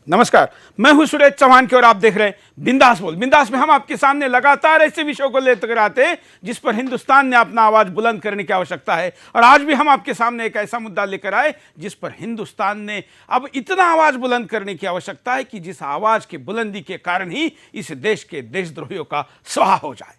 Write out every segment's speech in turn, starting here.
नमस्कार, मैं हूं सुरेश चौहान की और आप देख रहे हैं बिंदास बोल। बिंदास में हम आपके सामने लगातार ऐसे विषयों को लेकर आते हैं जिस पर हिंदुस्तान ने अपना आवाज बुलंद करने की आवश्यकता है। और आज भी हम आपके सामने एक ऐसा मुद्दा लेकर आए जिस पर हिंदुस्तान ने अब इतना आवाज बुलंद करने की आवश्यकता है कि जिस आवाज की बुलंदी के कारण ही इस देश के देशद्रोहियों का स्वाहा हो जाए।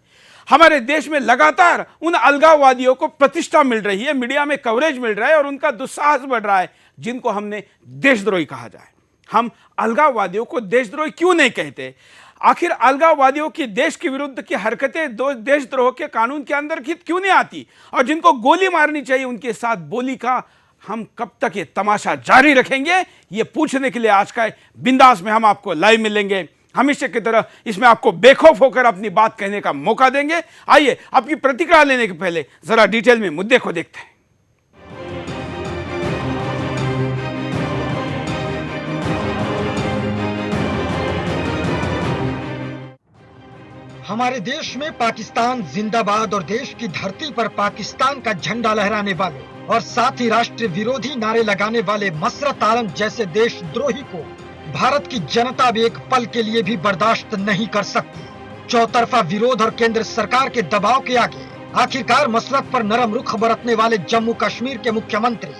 हमारे देश में लगातार उन अलगाववादियों को प्रतिष्ठा मिल रही है, मीडिया में कवरेज मिल रहा है और उनका दुस्साहस बढ़ रहा है जिनको हमने देशद्रोही कहा जाए। हम अलगाववादियों को देशद्रोही क्यों नहीं कहते? आखिर अलगाववादियों की देश के विरुद्ध की हरकतें देशद्रोह के कानून के अंदर क्यों नहीं आती? और जिनको गोली मारनी चाहिए उनके साथ बोली का हम कब तक ये तमाशा जारी रखेंगे? ये पूछने के लिए आज का बिंदास में हम आपको लाइव मिलेंगे। हमेशा की तरह इसमें आपको बेखौफ होकर अपनी बात कहने का मौका देंगे। आइए आपकी प्रतिक्रिया लेने के पहले जरा डिटेल में मुद्दे को देखते हैं। हमारे देश में पाकिस्तान जिंदाबाद और देश की धरती पर पाकिस्तान का झंडा लहराने वाले और साथ ही राष्ट्र विरोधी नारे लगाने वाले मसरत आलम जैसे देशद्रोही को भारत की जनता भी एक पल के लिए भी बर्दाश्त नहीं कर सकती। चौतरफा विरोध और केंद्र सरकार के दबाव के आगे आखिरकार मसरत पर नरम रुख बरतने वाले जम्मू कश्मीर के मुख्यमंत्री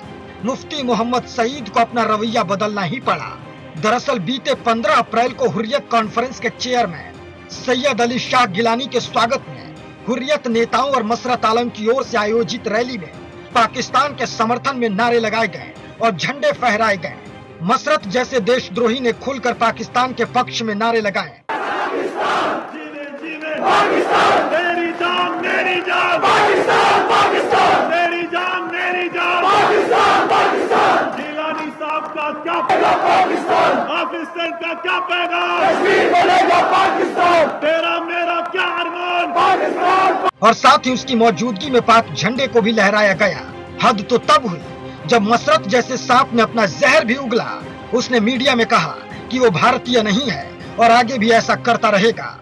मुफ्ती मोहम्मद सईद को अपना रवैया बदलना ही पड़ा। दरअसल बीते 15 अप्रैल को हुर्रियत कॉन्फ्रेंस के चेयरमैन सैयद अली शाह गिलानी के स्वागत में हुर्रियत नेताओं और मसरत आलम की ओर से आयोजित रैली में पाकिस्तान के समर्थन में नारे लगाए गए और झंडे फहराए गए। मसरत जैसे देशद्रोही ने खुलकर पाकिस्तान के पक्ष में नारे लगाए। पाकिस्तान का क्या पैगाम? कश्मीर बनेगा पाकिस्तान, तेरा मेरा क्या अरमान पाकिस्तान। और साथ ही उसकी मौजूदगी में पाक झंडे को भी लहराया गया। हद तो तब हुई जब मसरत जैसे सांप ने अपना जहर भी उगला। उसने मीडिया में कहा कि वो भारतीय नहीं है और आगे भी ऐसा करता रहेगा।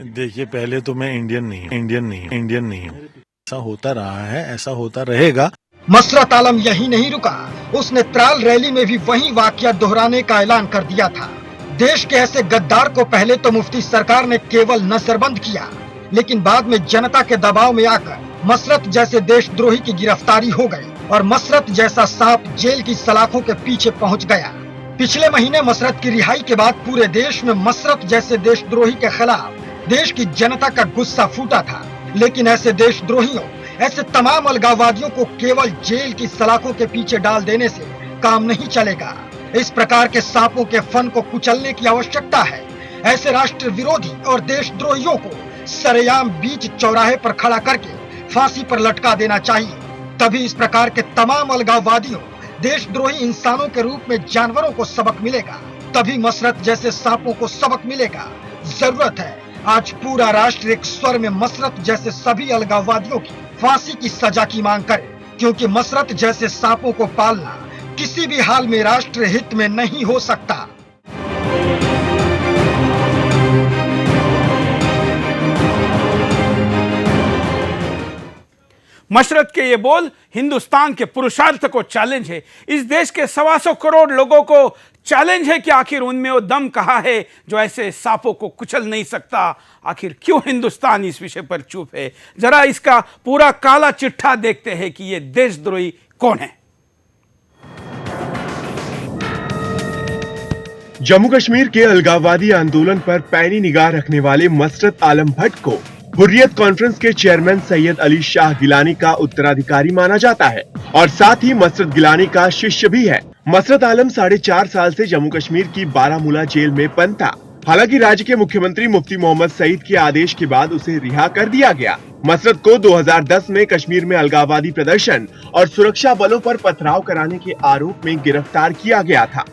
देखिए, पहले तो मैं इंडियन नहीं हूँ। ऐसा होता रहा है, ऐसा होता रहेगा। मसरत आलम यही नहीं रुका, उसने त्राल रैली में भी वही वाकया दोहराने का ऐलान कर दिया था। देश के ऐसे गद्दार को पहले तो मुफ्ती सरकार ने केवल नजरबंद किया, लेकिन बाद में जनता के दबाव में आकर मसरत जैसे देशद्रोही की गिरफ्तारी हो गई और मसरत जैसा सांप जेल की सलाखों के पीछे पहुंच गया। पिछले महीने मसरत की रिहाई के बाद पूरे देश में मसरत जैसे देशद्रोही के खिलाफ देश की जनता का गुस्सा फूटा था। लेकिन ऐसे देशद्रोहियों, ऐसे तमाम अलगाववादियों को केवल जेल की सलाखों के पीछे डाल देने से काम नहीं चलेगा। इस प्रकार के सांपों के फन को कुचलने की आवश्यकता है। ऐसे राष्ट्र विरोधी और देशद्रोहियों को सरेआम बीच चौराहे पर खड़ा करके फांसी पर लटका देना चाहिए। तभी इस प्रकार के तमाम अलगाववादियों, देशद्रोही इंसानों के रूप में जानवरों को सबक मिलेगा। तभी मसरत जैसे सांपों को सबक मिलेगा। जरूरत है आज पूरा राष्ट्र एक स्वर में मसरत जैसे सभी अलगाववादियों की फांसी की सजा की मांग करे, क्योंकि मसरत जैसे सांपों को पालना किसी भी हाल में राष्ट्र हित में नहीं हो सकता। मशरत के ये बोल हिंदुस्तान के पुरुषार्थ को चैलेंज है। इस देश के 125 करोड़ लोगों को चैलेंज है कि आखिर उनमें वो दम कहाँ है जो ऐसे सांपों को कुचल नहीं सकता। आखिर क्यों हिंदुस्तान इस विषय पर चुप है? जरा इसका पूरा काला चिट्ठा देखते हैं कि ये देशद्रोही कौन है। जम्मू कश्मीर के अलगाववादी आंदोलन पर पैनी निगाह रखने वाले मसरत आलम भट्ट को हुर्रियत कॉन्फ्रेंस के चेयरमैन सैयद अली शाह गिलानी का उत्तराधिकारी माना जाता है और साथ ही मसरत गिलानी का शिष्य भी है। मसरत आलम 4.5 साल से जम्मू कश्मीर की बारामूला जेल में बंद था। हालांकि राज्य के मुख्यमंत्री मुफ्ती मोहम्मद सईद के आदेश के बाद उसे रिहा कर दिया गया। मसरत को 2010 में कश्मीर में अलगाववादी प्रदर्शन और सुरक्षा बलों पर पथराव कराने के आरोप में गिरफ्तार किया गया था।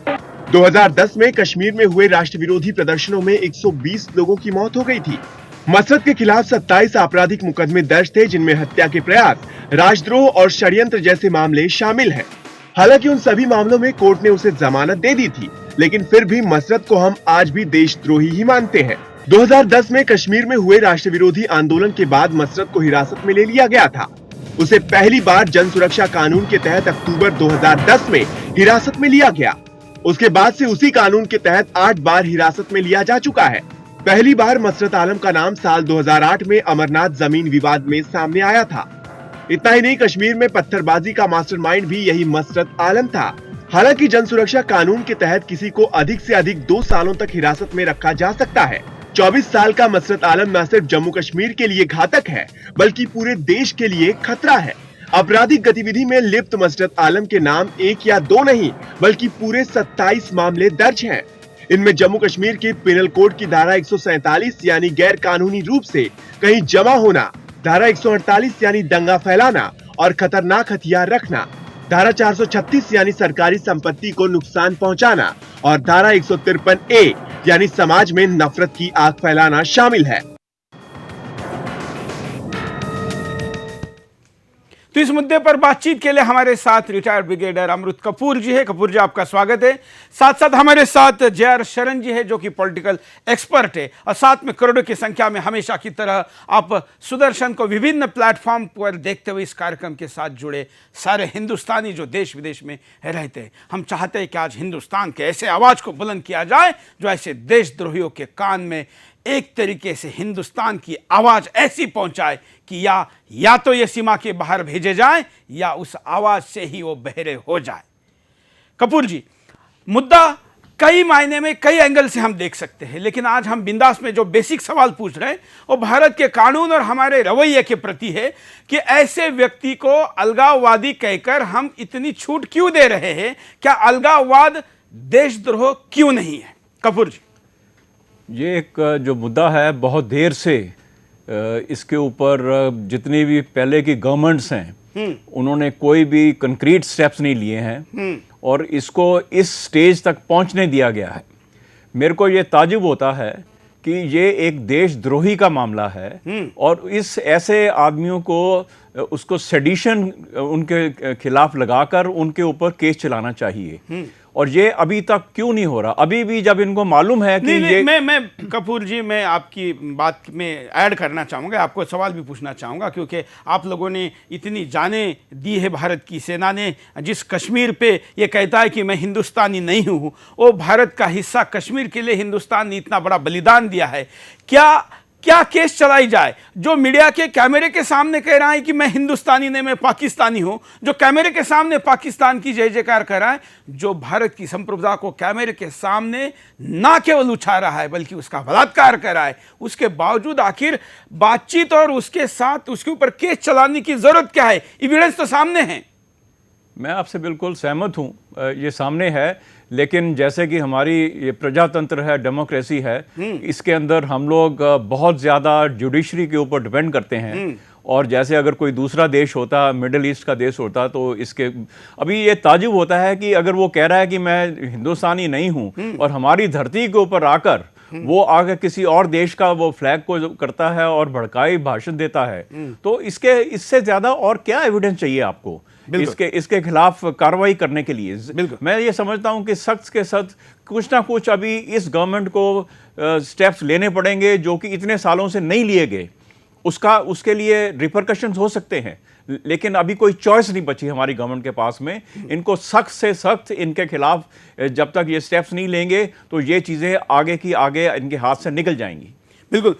2010 में कश्मीर में हुए राष्ट्र विरोधी प्रदर्शनों में 120 लोगों की मौत हो गई थी। मसरत के खिलाफ 27 आपराधिक मुकदमे दर्ज थे, जिनमें हत्या के प्रयास, राजद्रोह और षड्यंत्र जैसे मामले शामिल हैं। हालांकि उन सभी मामलों में कोर्ट ने उसे जमानत दे दी थी, लेकिन फिर भी मसरत को हम आज भी देशद्रोही ही मानते हैं। 2010 में कश्मीर में हुए राष्ट्र विरोधी आंदोलन के बाद मसरत को हिरासत में ले लिया गया था। उसे पहली बार जन सुरक्षा कानून के तहत अक्टूबर 2010 में हिरासत में लिया गया। उसके बाद से उसी कानून के तहत 8 बार हिरासत में लिया जा चुका है। पहली बार मसरत आलम का नाम साल 2008 में अमरनाथ जमीन विवाद में सामने आया था। इतना ही नहीं, कश्मीर में पत्थरबाजी का मास्टरमाइंड भी यही मसरत आलम था। हालांकि जन सुरक्षा कानून के तहत किसी को अधिक से अधिक 2 सालों तक हिरासत में रखा जा सकता है। 24 साल का मसरत आलम न सिर्फ जम्मू कश्मीर के लिए घातक है, बल्कि पूरे देश के लिए खतरा है। आपराधिक गतिविधि में लिप्त मसरत आलम के नाम 1 या 2 नहीं, बल्कि पूरे 27 मामले दर्ज हैं। इनमें जम्मू कश्मीर के पिनल कोड की धारा 147 यानी गैर कानूनी रूप से कहीं जमा होना, धारा 148 यानी दंगा फैलाना और खतरनाक हथियार रखना, धारा 436 यानी सरकारी संपत्ति को नुकसान पहुंचाना और धारा 153A यानी समाज में नफरत की आग फैलाना शामिल है। तो इस मुद्दे पर बातचीत के लिए हमारे साथ रिटायर्ड ब्रिगेडियर अमृत कपूर जी है। कपूर जी, आपका स्वागत है। साथ साथ हमारे साथ JR शरण जी है, जो कि पॉलिटिकल एक्सपर्ट है, और साथ में करोड़ों की संख्या में हमेशा की तरह आप सुदर्शन को विभिन्न प्लेटफॉर्म पर देखते हुए इस कार्यक्रम के साथ जुड़े सारे हिंदुस्तानी जो देश विदेश में रहते हैं। हम चाहते हैं कि आज हिंदुस्तान के ऐसे आवाज को बुलंद किया जाए जो ऐसे देशद्रोहियों के कान में एक तरीके से हिंदुस्तान की आवाज ऐसी पहुंचाए कि या तो ये सीमा के बाहर भेजे जाए या उस आवाज से ही वो बहरे हो जाए। कपूर जी, मुद्दा कई मायने में कई एंगल से हम देख सकते हैं, लेकिन आज हम बिंदास में जो बेसिक सवाल पूछ रहे हैं वो भारत के कानून और हमारे रवैये के प्रति है कि ऐसे व्यक्ति को अलगाववादी कहकर हम इतनी छूट क्यों दे रहे हैं? क्या अलगाववाद देशद्रोह क्यों नहीं है? कपूर जी, ये एक जो मुद्दा है, बहुत देर से इसके ऊपर जितनी भी पहले की गवर्नमेंट्स हैं उन्होंने कोई भी कंक्रीट स्टेप्स नहीं लिए हैं और इसको इस स्टेज तक पहुंचने दिया गया है। मेरे को ये ताजुब होता है कि ये एक देशद्रोही का मामला है और इस ऐसे आदमियों को उसको सेडिशन उनके खिलाफ लगाकर उनके ऊपर केस चलाना चाहिए। और ये अभी तक क्यों नहीं हो रहा? अभी भी जब इनको मालूम है कि ये मैं कपूर जी, मैं आपकी बात में ऐड करना चाहूँगा, आपको सवाल भी पूछना चाहूँगा, क्योंकि आप लोगों ने इतनी जानें दी है भारत की सेना ने। जिस कश्मीर पे ये कहता है कि मैं हिंदुस्तानी नहीं हूँ, वो भारत का हिस्सा कश्मीर के लिए हिंदुस्तान ने इतना बड़ा बलिदान दिया है। क्या केस चलाई जाए? जो मीडिया के कैमरे के सामने कह रहा है कि मैं हिंदुस्तानी नहीं, मैं पाकिस्तानी हूं, जो कैमरे के सामने पाकिस्तान की जय जयकार कर रहा है, जो भारत की संप्रभुता को कैमरे के सामने ना केवल उछा रहा है बल्कि उसका बलात्कार कर रहा है, उसके बावजूद आखिर बातचीत और उसके साथ उसके ऊपर केस चलाने की जरूरत क्या है? एविडेंस तो सामने है। मैं आपसे बिल्कुल सहमत हूं, ये सामने है। लेकिन जैसे कि हमारी ये प्रजातंत्र है, डेमोक्रेसी है, इसके अंदर हम लोग बहुत ज़्यादा जुडिशरी के ऊपर डिपेंड करते हैं। और जैसे अगर कोई दूसरा देश होता, मिडिल ईस्ट का देश होता, तो इसके अभी ये ताजुब होता है कि अगर वो कह रहा है कि मैं हिंदुस्तानी नहीं हूँ और हमारी धरती के ऊपर आकर वो आगे किसी और देश का वो फ्लैग को करता है और भड़काई भाषण देता है, तो इससे ज़्यादा और क्या एविडेंस चाहिए आपको इसके खिलाफ कार्रवाई करने के लिए? मैं ये समझता हूं कि सख्त के सख्त कुछ ना कुछ अभी इस गवर्नमेंट को स्टेप्स लेने पड़ेंगे जो कि इतने सालों से नहीं लिए गए। उसके लिए रिपरकशंस हो सकते हैं, लेकिन अभी कोई चॉइस नहीं बची हमारी गवर्नमेंट के पास में। इनको सख्त से सख्त इनके खिलाफ जब तक ये स्टेप्स नहीं लेंगे तो ये चीज़ें आगे की आगे इनके हाथ से निकल जाएंगी। बिल्कुल।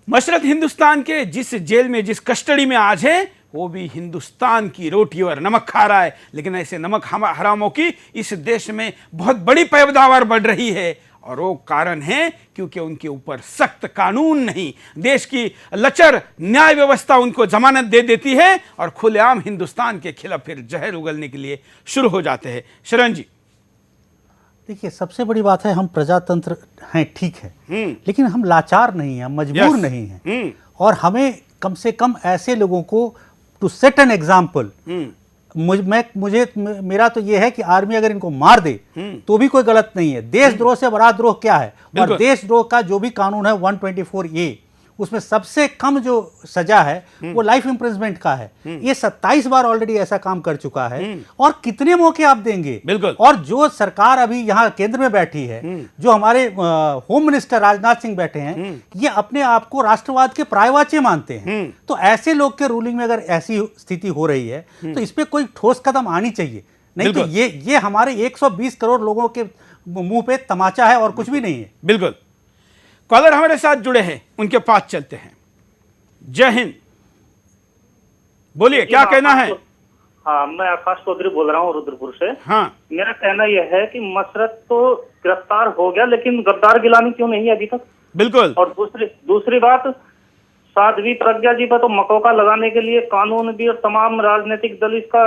मशरत हिंदुस्तान के जिस जेल में, जिस कस्टडी में आज है, वो भी हिंदुस्तान की रोटी और नमक खा रहा है। लेकिन ऐसे नमक हरामों की इस देश में बहुत बड़ी पैदावार बढ़ रही है और वो कारण है क्योंकि उनके ऊपर सख्त कानून नहीं। देश की लचर न्याय व्यवस्था उनको जमानत दे देती है और खुलेआम हिंदुस्तान के खिलाफ फिर जहर उगलने के लिए शुरू हो जाते हैं। शरण जी, देखिए, सबसे बड़ी बात है हम प्रजातंत्र हैं, ठीक है, लेकिन हम लाचार नहीं हैं, मजबूर नहीं हैं। और हमें कम से कम ऐसे लोगों को टू सेट एन एग्जाम्पल, मेरा तो ये है कि आर्मी अगर इनको मार दे तो भी कोई गलत नहीं है। देशद्रोह से बड़ा द्रोह क्या है? और देशद्रोह का जो भी कानून है 124A, उसमें सबसे कम जो सजा है वो लाइफ इम्प्रिजमेंट का है। ये 27 बार ऑलरेडी ऐसा काम कर चुका है और कितने मौके आप देंगे? बिल्कुल। और जो सरकार अभी यहाँ केंद्र में बैठी है, जो हमारे होम मिनिस्टर राजनाथ सिंह बैठे हैं, ये अपने आप को राष्ट्रवाद के पर्यायवाची मानते हैं। तो ऐसे लोग के रूलिंग में अगर ऐसी स्थिति हो रही है तो इस पे कोई ठोस कदम आनी चाहिए। नहीं तो ये हमारे 120 करोड़ लोगों के मुंह पे तमाचा है और कुछ भी नहीं है। बिल्कुल। कॉलर हमारे साथ जुड़े हैं, उनके पास चलते हैं। जय हिंद, बोलिए क्या कहना है। हाँ, मैं आकाश चौधरी बोल रहा हूँ रुद्रपुर से। हाँ, मेरा कहना यह है कि मसरत तो गिरफ्तार हो गया, लेकिन गद्दार गिलानी क्यों नहीं है अभी तक। बिल्कुल। और दूसरी बात, साध्वी प्रज्ञा जी पर तो मकौका लगाने के लिए कानून भी और तमाम राजनीतिक दल इसका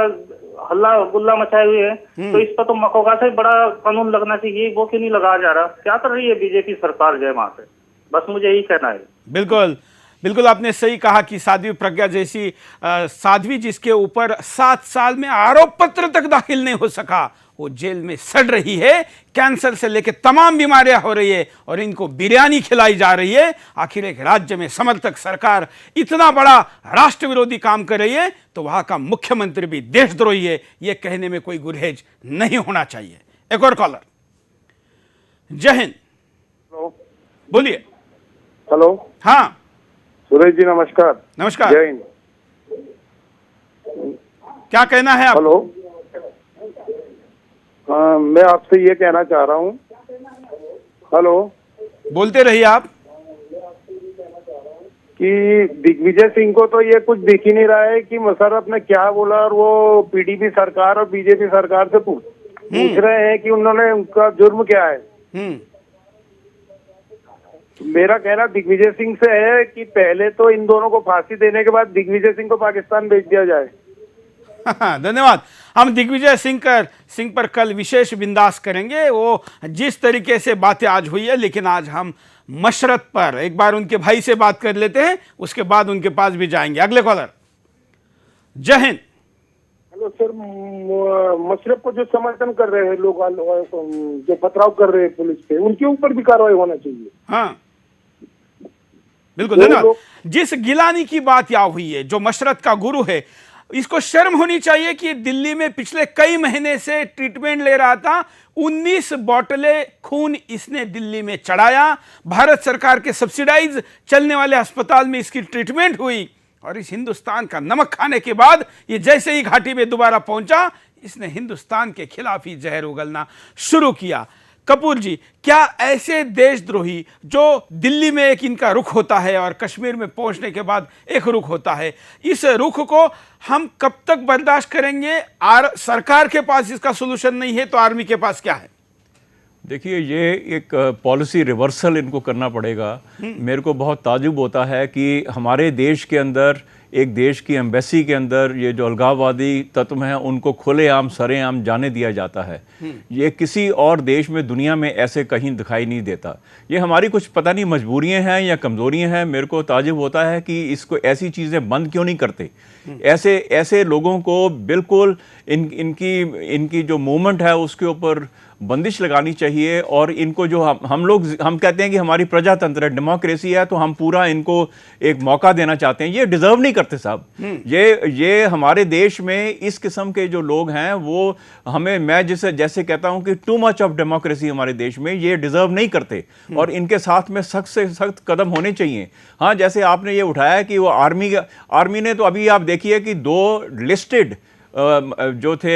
हल्ला गुल्ला मचाए हुए हैं, तो इस पर तो मकौका से बड़ा कानून लगना चाहिए, वो क्यों नहीं लगाया जा रहा। क्या कर रही है बीजेपी सरकार जय मां से, बस मुझे यही कहना है। बिल्कुल बिल्कुल, आपने सही कहा कि साध्वी प्रज्ञा जैसी साध्वी जिसके ऊपर 7 साल में आरोप पत्र तक दाखिल नहीं हो सका, वो जेल में सड़ रही है, कैंसर से लेकर तमाम बीमारियां हो रही है और इनको बिरयानी खिलाई जा रही है। आखिर एक राज्य में समर्थक सरकार इतना बड़ा राष्ट्र विरोधी काम कर रही है तो वहां का मुख्यमंत्री भी देशद्रोही है, यह कहने में कोई गुरहेज नहीं होना चाहिए। एक और कॉलर। जय हिंद, बोलिए। हेलो। हाँ सुरेश जी नमस्कार। नमस्कार। जय हिंद। क्या कहना है आप? हेलो। मैं आपसे ये कहना चाह रहा हूँ। हेलो, बोलते रहिए आप। कि दिग्विजय सिंह को तो ये कुछ दिख ही नहीं रहा है कि मुशर्रफ ने क्या बोला, और वो पीडीपी सरकार और बीजेपी सरकार से पूछ रहे हैं कि उन्होंने उनका जुर्म क्या है। मेरा कहना दिग्विजय सिंह से है कि पहले तो इन दोनों को फांसी देने के बाद दिग्विजय सिंह को पाकिस्तान भेज दिया जाए। धन्यवाद। हम दिग्विजय सिंह पर कल विशेष बिंदास करेंगे, वो जिस तरीके से बातें आज हुई है। लेकिन आज हम मशरत पर एक बार उनके भाई से बात कर लेते हैं, उसके बाद उनके पास भी जाएंगे। अगले कॉलर। जय हिंद। हेलो सर, मशरफ को जो समर्थन कर रहे हैं लोग, जो पथराव कर रहे हैं पुलिस पे, उनके ऊपर भी कार्रवाई होना चाहिए। हाँ बिल्कुल, धन्यवाद। जिस गिलानी की बात यहाँ हुई है, जो मशरत का गुरु है, इसको शर्म होनी चाहिए कि दिल्ली में पिछले कई महीने से ट्रीटमेंट ले रहा था। 19 बोतलें खून इसने दिल्ली में चढ़ाया। भारत सरकार के सब्सिडाइज चलने वाले अस्पताल में इसकी ट्रीटमेंट हुई और इस हिंदुस्तान का नमक खाने के बाद ये जैसे ही घाटी में दोबारा पहुंचा, इसने हिंदुस्तान के खिलाफ ही जहर उगलना शुरू किया। कपूर जी, क्या ऐसे देशद्रोही जो दिल्ली में एक इनका रुख होता है और कश्मीर में पहुंचने के बाद एक रुख होता है, इस रुख को हम कब तक बर्दाश्त करेंगे? सरकार के पास इसका सोल्यूशन नहीं है तो आर्मी के पास क्या है? देखिए, ये एक पॉलिसी रिवर्सल इनको करना पड़ेगा। मेरे को बहुत ताजुब होता है कि हमारे देश के अंदर, एक देश की एम्बेसी के अंदर, ये जो अलगाववादी तत्व हैं उनको खुलेआम सरेआम जाने दिया जाता है। ये किसी और देश में दुनिया में ऐसे कहीं दिखाई नहीं देता। ये हमारी कुछ पता नहीं मजबूरियां हैं या कमज़ोरियां हैं। मेरे को ताजुब होता है कि इसको ऐसी चीज़ें बंद क्यों नहीं करते। ऐसे लोगों को बिल्कुल इनकी जो मूवमेंट है उसके ऊपर बंदिश लगानी चाहिए। और इनको जो हम कहते हैं कि हमारी प्रजातंत्र है, डेमोक्रेसी है, तो हम पूरा इनको एक मौका देना चाहते हैं। ये डिजर्व नहीं करते साहब। ये हमारे देश में इस किस्म के जो लोग हैं वो मैं जैसे कहता हूं कि टू मच ऑफ डेमोक्रेसी हमारे देश में, ये डिजर्व नहीं करते और इनके साथ में सख्त से सख्त कदम होने चाहिए। हाँ, जैसे आपने ये उठाया कि वो आर्मी ने, तो अभी आप देखिए कि 2 लिस्टेड जो थे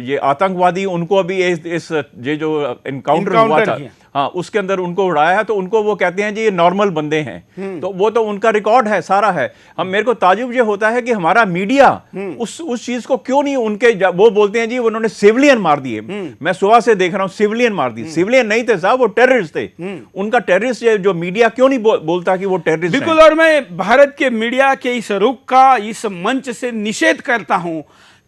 ये आतंकवादी, उनको अभी ये जो इनकाउंटर हुआ था, हाँ, उसके अंदर उनको उड़ाया है। तो उनको वो कहते हैं जी ये नॉर्मल बंदे हैं, तो वो तो उनका रिकॉर्ड है, सारा है। मेरे को ताजुब ये होता है कि हमारा मीडिया उस चीज को क्यों नहीं, वो बोलते हैं जी उन्होंने सिविलियन मार दिए। मैं सुबह से देख रहा हूं सिविलियन मार दिए। सिविलियन नहीं थे साहब, वो टेररिस्ट थे। उनका टेररिस्ट जो मीडिया क्यों नहीं बोलता कि वो टेररिस्ट। बिल्कुल। और मैं भारत के मीडिया के इस रुख का इस मंच से निषेध करता हूं।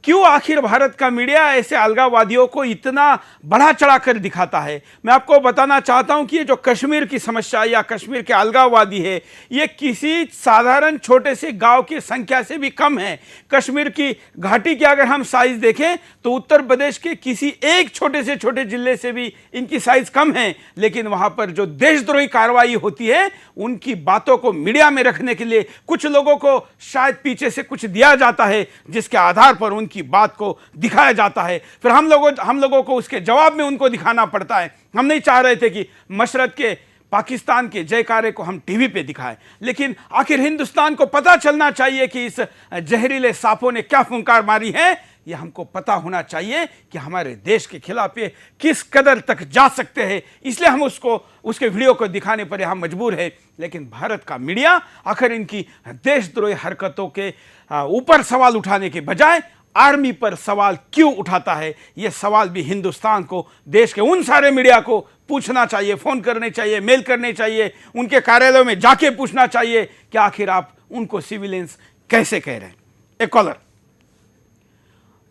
क्यों आखिर भारत का मीडिया ऐसे अलगाववादियों को इतना बढ़ा चढ़ाकर दिखाता है? मैं आपको बताना चाहता हूं कि ये जो कश्मीर की समस्या या कश्मीर के अलगाववादी है, ये किसी साधारण छोटे से गांव की संख्या से भी कम है। कश्मीर की घाटी की अगर हम साइज देखें तो उत्तर प्रदेश के किसी एक छोटे से छोटे जिले से भी इनकी साइज कम है। लेकिन वहां पर जो देशद्रोही कार्रवाई होती है, उनकी बातों को मीडिया में रखने के लिए कुछ लोगों को शायद पीछे से कुछ दिया जाता है, जिसके आधार पर उनकी बात को दिखाया जाता है। फिर हम लोगों को उसके जवाब में उनको दिखाना पड़ता है। हम नहीं चाह रहे थे कि मशरत के पाकिस्तान के जयकारे को हम टीवी पे दिखाएं, लेकिन आखिर हिंदुस्तान को पता चलना चाहिए कि इस जहरीले सांपों ने क्या फुंकार मारी है। ये हमको पता होना चाहिए कि हमारे देश के खिलाफ ये किस कदर तक जा सकते हैं, इसलिए हम उसके वीडियो को दिखाने पर हम मजबूर है। लेकिन भारत का मीडिया आखिर इनकी देशद्रोही हरकतों के ऊपर सवाल उठाने के बजाय आर्मी पर सवाल क्यों उठाता है? यह सवाल भी हिंदुस्तान को, देश के उन सारे मीडिया को पूछना चाहिए, फोन करने चाहिए, मेल करने चाहिए, उनके कार्यालयों में जाके पूछना चाहिए कि आखिर आप उनको सिविलियंस कैसे कह रहे हैं। एक कॉलर।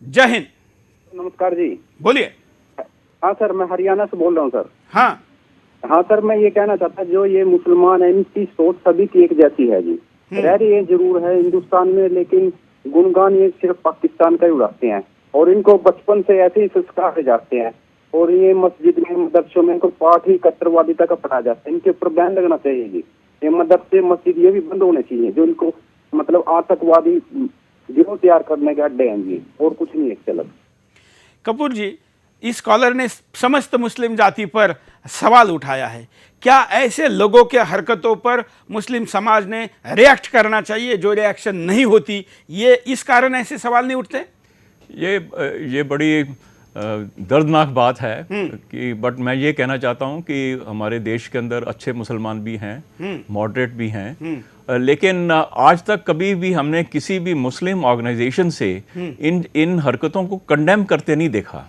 जय हिंद। नमस्कार जी। बोलिए। हाँ सर, मैं हरियाणा से बोल रहा हूँ सर। हाँ सर, मैं ये कहना चाहता जो ये मुसलमान है इनकी सोच सभी की एक जैसी है जी। रह रही है जरूर है हिंदुस्तान में, लेकिन गुणगान ये सिर्फ पाकिस्तान का ही उड़ाते हैं और इनको बचपन से ऐसे ही संस्कार दे जाते हैं और ये मस्जिद में, मदरसों में इनको पाठ ही कट्टरवादिता का पढ़ाया जाता है। इनके ऊपर बैन लगना चाहिए जी। ये मदरसे, मस्जिद ये भी बंद होने चाहिए जो इनको मतलब आतंकवादी गिरोह तैयार करने के अड्डे हैं जी, और कुछ नहीं है इससे अलग। कपूर जी, इस कॉलर ने समस्त मुस्लिम जाति पर सवाल उठाया है। क्या ऐसे लोगों के हरकतों पर मुस्लिम समाज ने रिएक्ट करना चाहिए जो रिएक्शन नहीं होती? ये इस कारण ऐसे सवाल नहीं उठते? ये बड़ी दर्दनाक बात है कि बट मैं ये कहना चाहता हूँ कि हमारे देश के अंदर अच्छे मुसलमान भी हैं, मॉडरेट भी हैं, लेकिन आज तक कभी भी हमने किसी भी मुस्लिम ऑर्गेनाइजेशन से इन हरकतों को कंडेम करते नहीं देखा।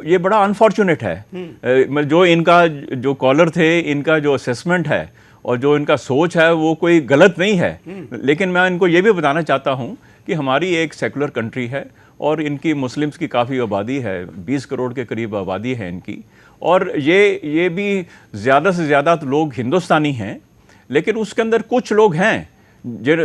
ये बड़ा अनफॉर्चुनेट है। जो इनका जो कॉलर थे, इनका जो असेसमेंट है और जो इनका सोच है वो कोई गलत नहीं है, लेकिन मैं इनको ये भी बताना चाहता हूँ कि हमारी एक सेकुलर कंट्री है और इनकी मुस्लिम्स की काफ़ी आबादी है, 20 करोड़ के करीब आबादी है इनकी, और ये भी ज़्यादा से ज़्यादा लोग हिंदुस्तानी हैं, लेकिन उसके अंदर कुछ लोग हैं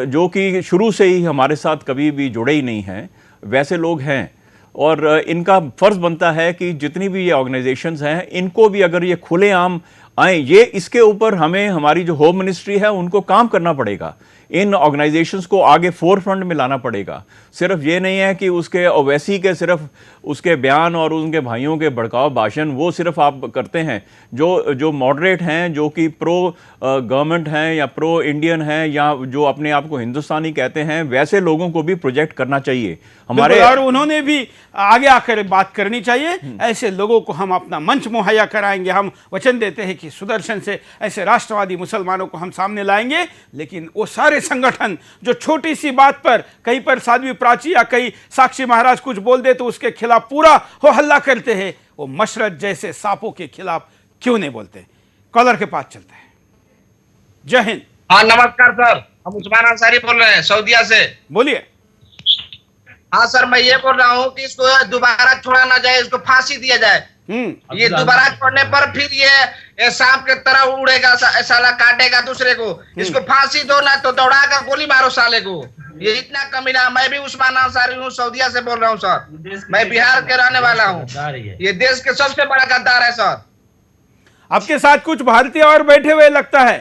जो कि शुरू से ही हमारे साथ कभी भी जुड़े ही नहीं हैं, वैसे लोग हैं। और इनका फ़र्ज़ बनता है कि जितनी भी ये ऑर्गेनाइजेशंस हैं इनको भी अगर ये खुलेआम आए, ये इसके ऊपर हमें हमारी जो होम मिनिस्ट्री है उनको काम करना पड़ेगा। इन ऑर्गेनाइजेशंस को आगे फोरफ्रंट में लाना पड़ेगा। सिर्फ ये नहीं है कि उसके ओवैसी के सिर्फ उसके बयान और उनके भाइयों के भड़काऊ भाषण वो सिर्फ आप करते हैं। जो मॉडरेट हैं, जो कि प्रो गवर्नमेंट हैं या प्रो इंडियन हैं या जो अपने आप को हिंदुस्तानी कहते हैं, वैसे लोगों को भी प्रोजेक्ट करना चाहिए हमारे, और उन्होंने भी आगे आकर बात करनी चाहिए। ऐसे लोगों को हम अपना मंच मुहैया कराएंगे। हम वचन देते हैं कि सुदर्शन से ऐसे राष्ट्रवादी मुसलमानों को हम सामने लाएंगे। लेकिन वो सारे संगठन जो छोटी सी बात पर कहीं पर साध्वी प्राची या कहीं साक्षी महाराज कुछ बोल दे तो उसके खिलाफ पूरा हो हल्ला करते हैं, वो मशरत जैसे सांपों के खिलाफ क्यों नहीं बोलते? कॉलर के पास चलते हैं। जय हिंद। हाँ नमस्कार सर, हम उस्मान अंसारी बोल रहे हैं सऊदीया से। बोलिए। हाँ सर, मैं ये बोल रहा हूँ कि इसको दोबारा छोड़ा ना जाए, इसको फांसी दिया जाए। ये दोबारा छोड़ने पर फिर ये सांप के तरह उड़ेगा, साला काटेगा दूसरे को। इसको फांसी दो ना तो दौड़ा कर गोली मारो साले को। ये इतना कमीना। मैं भी उस्मान अंसारी हूँ, सऊदीया से बोल रहा हूँ सर। मैं बिहार के रहने वाला हूँ। ये देश के सबसे बड़ा गद्दार है सर। आपके साथ कुछ भारतीय और बैठे हुए लगता है।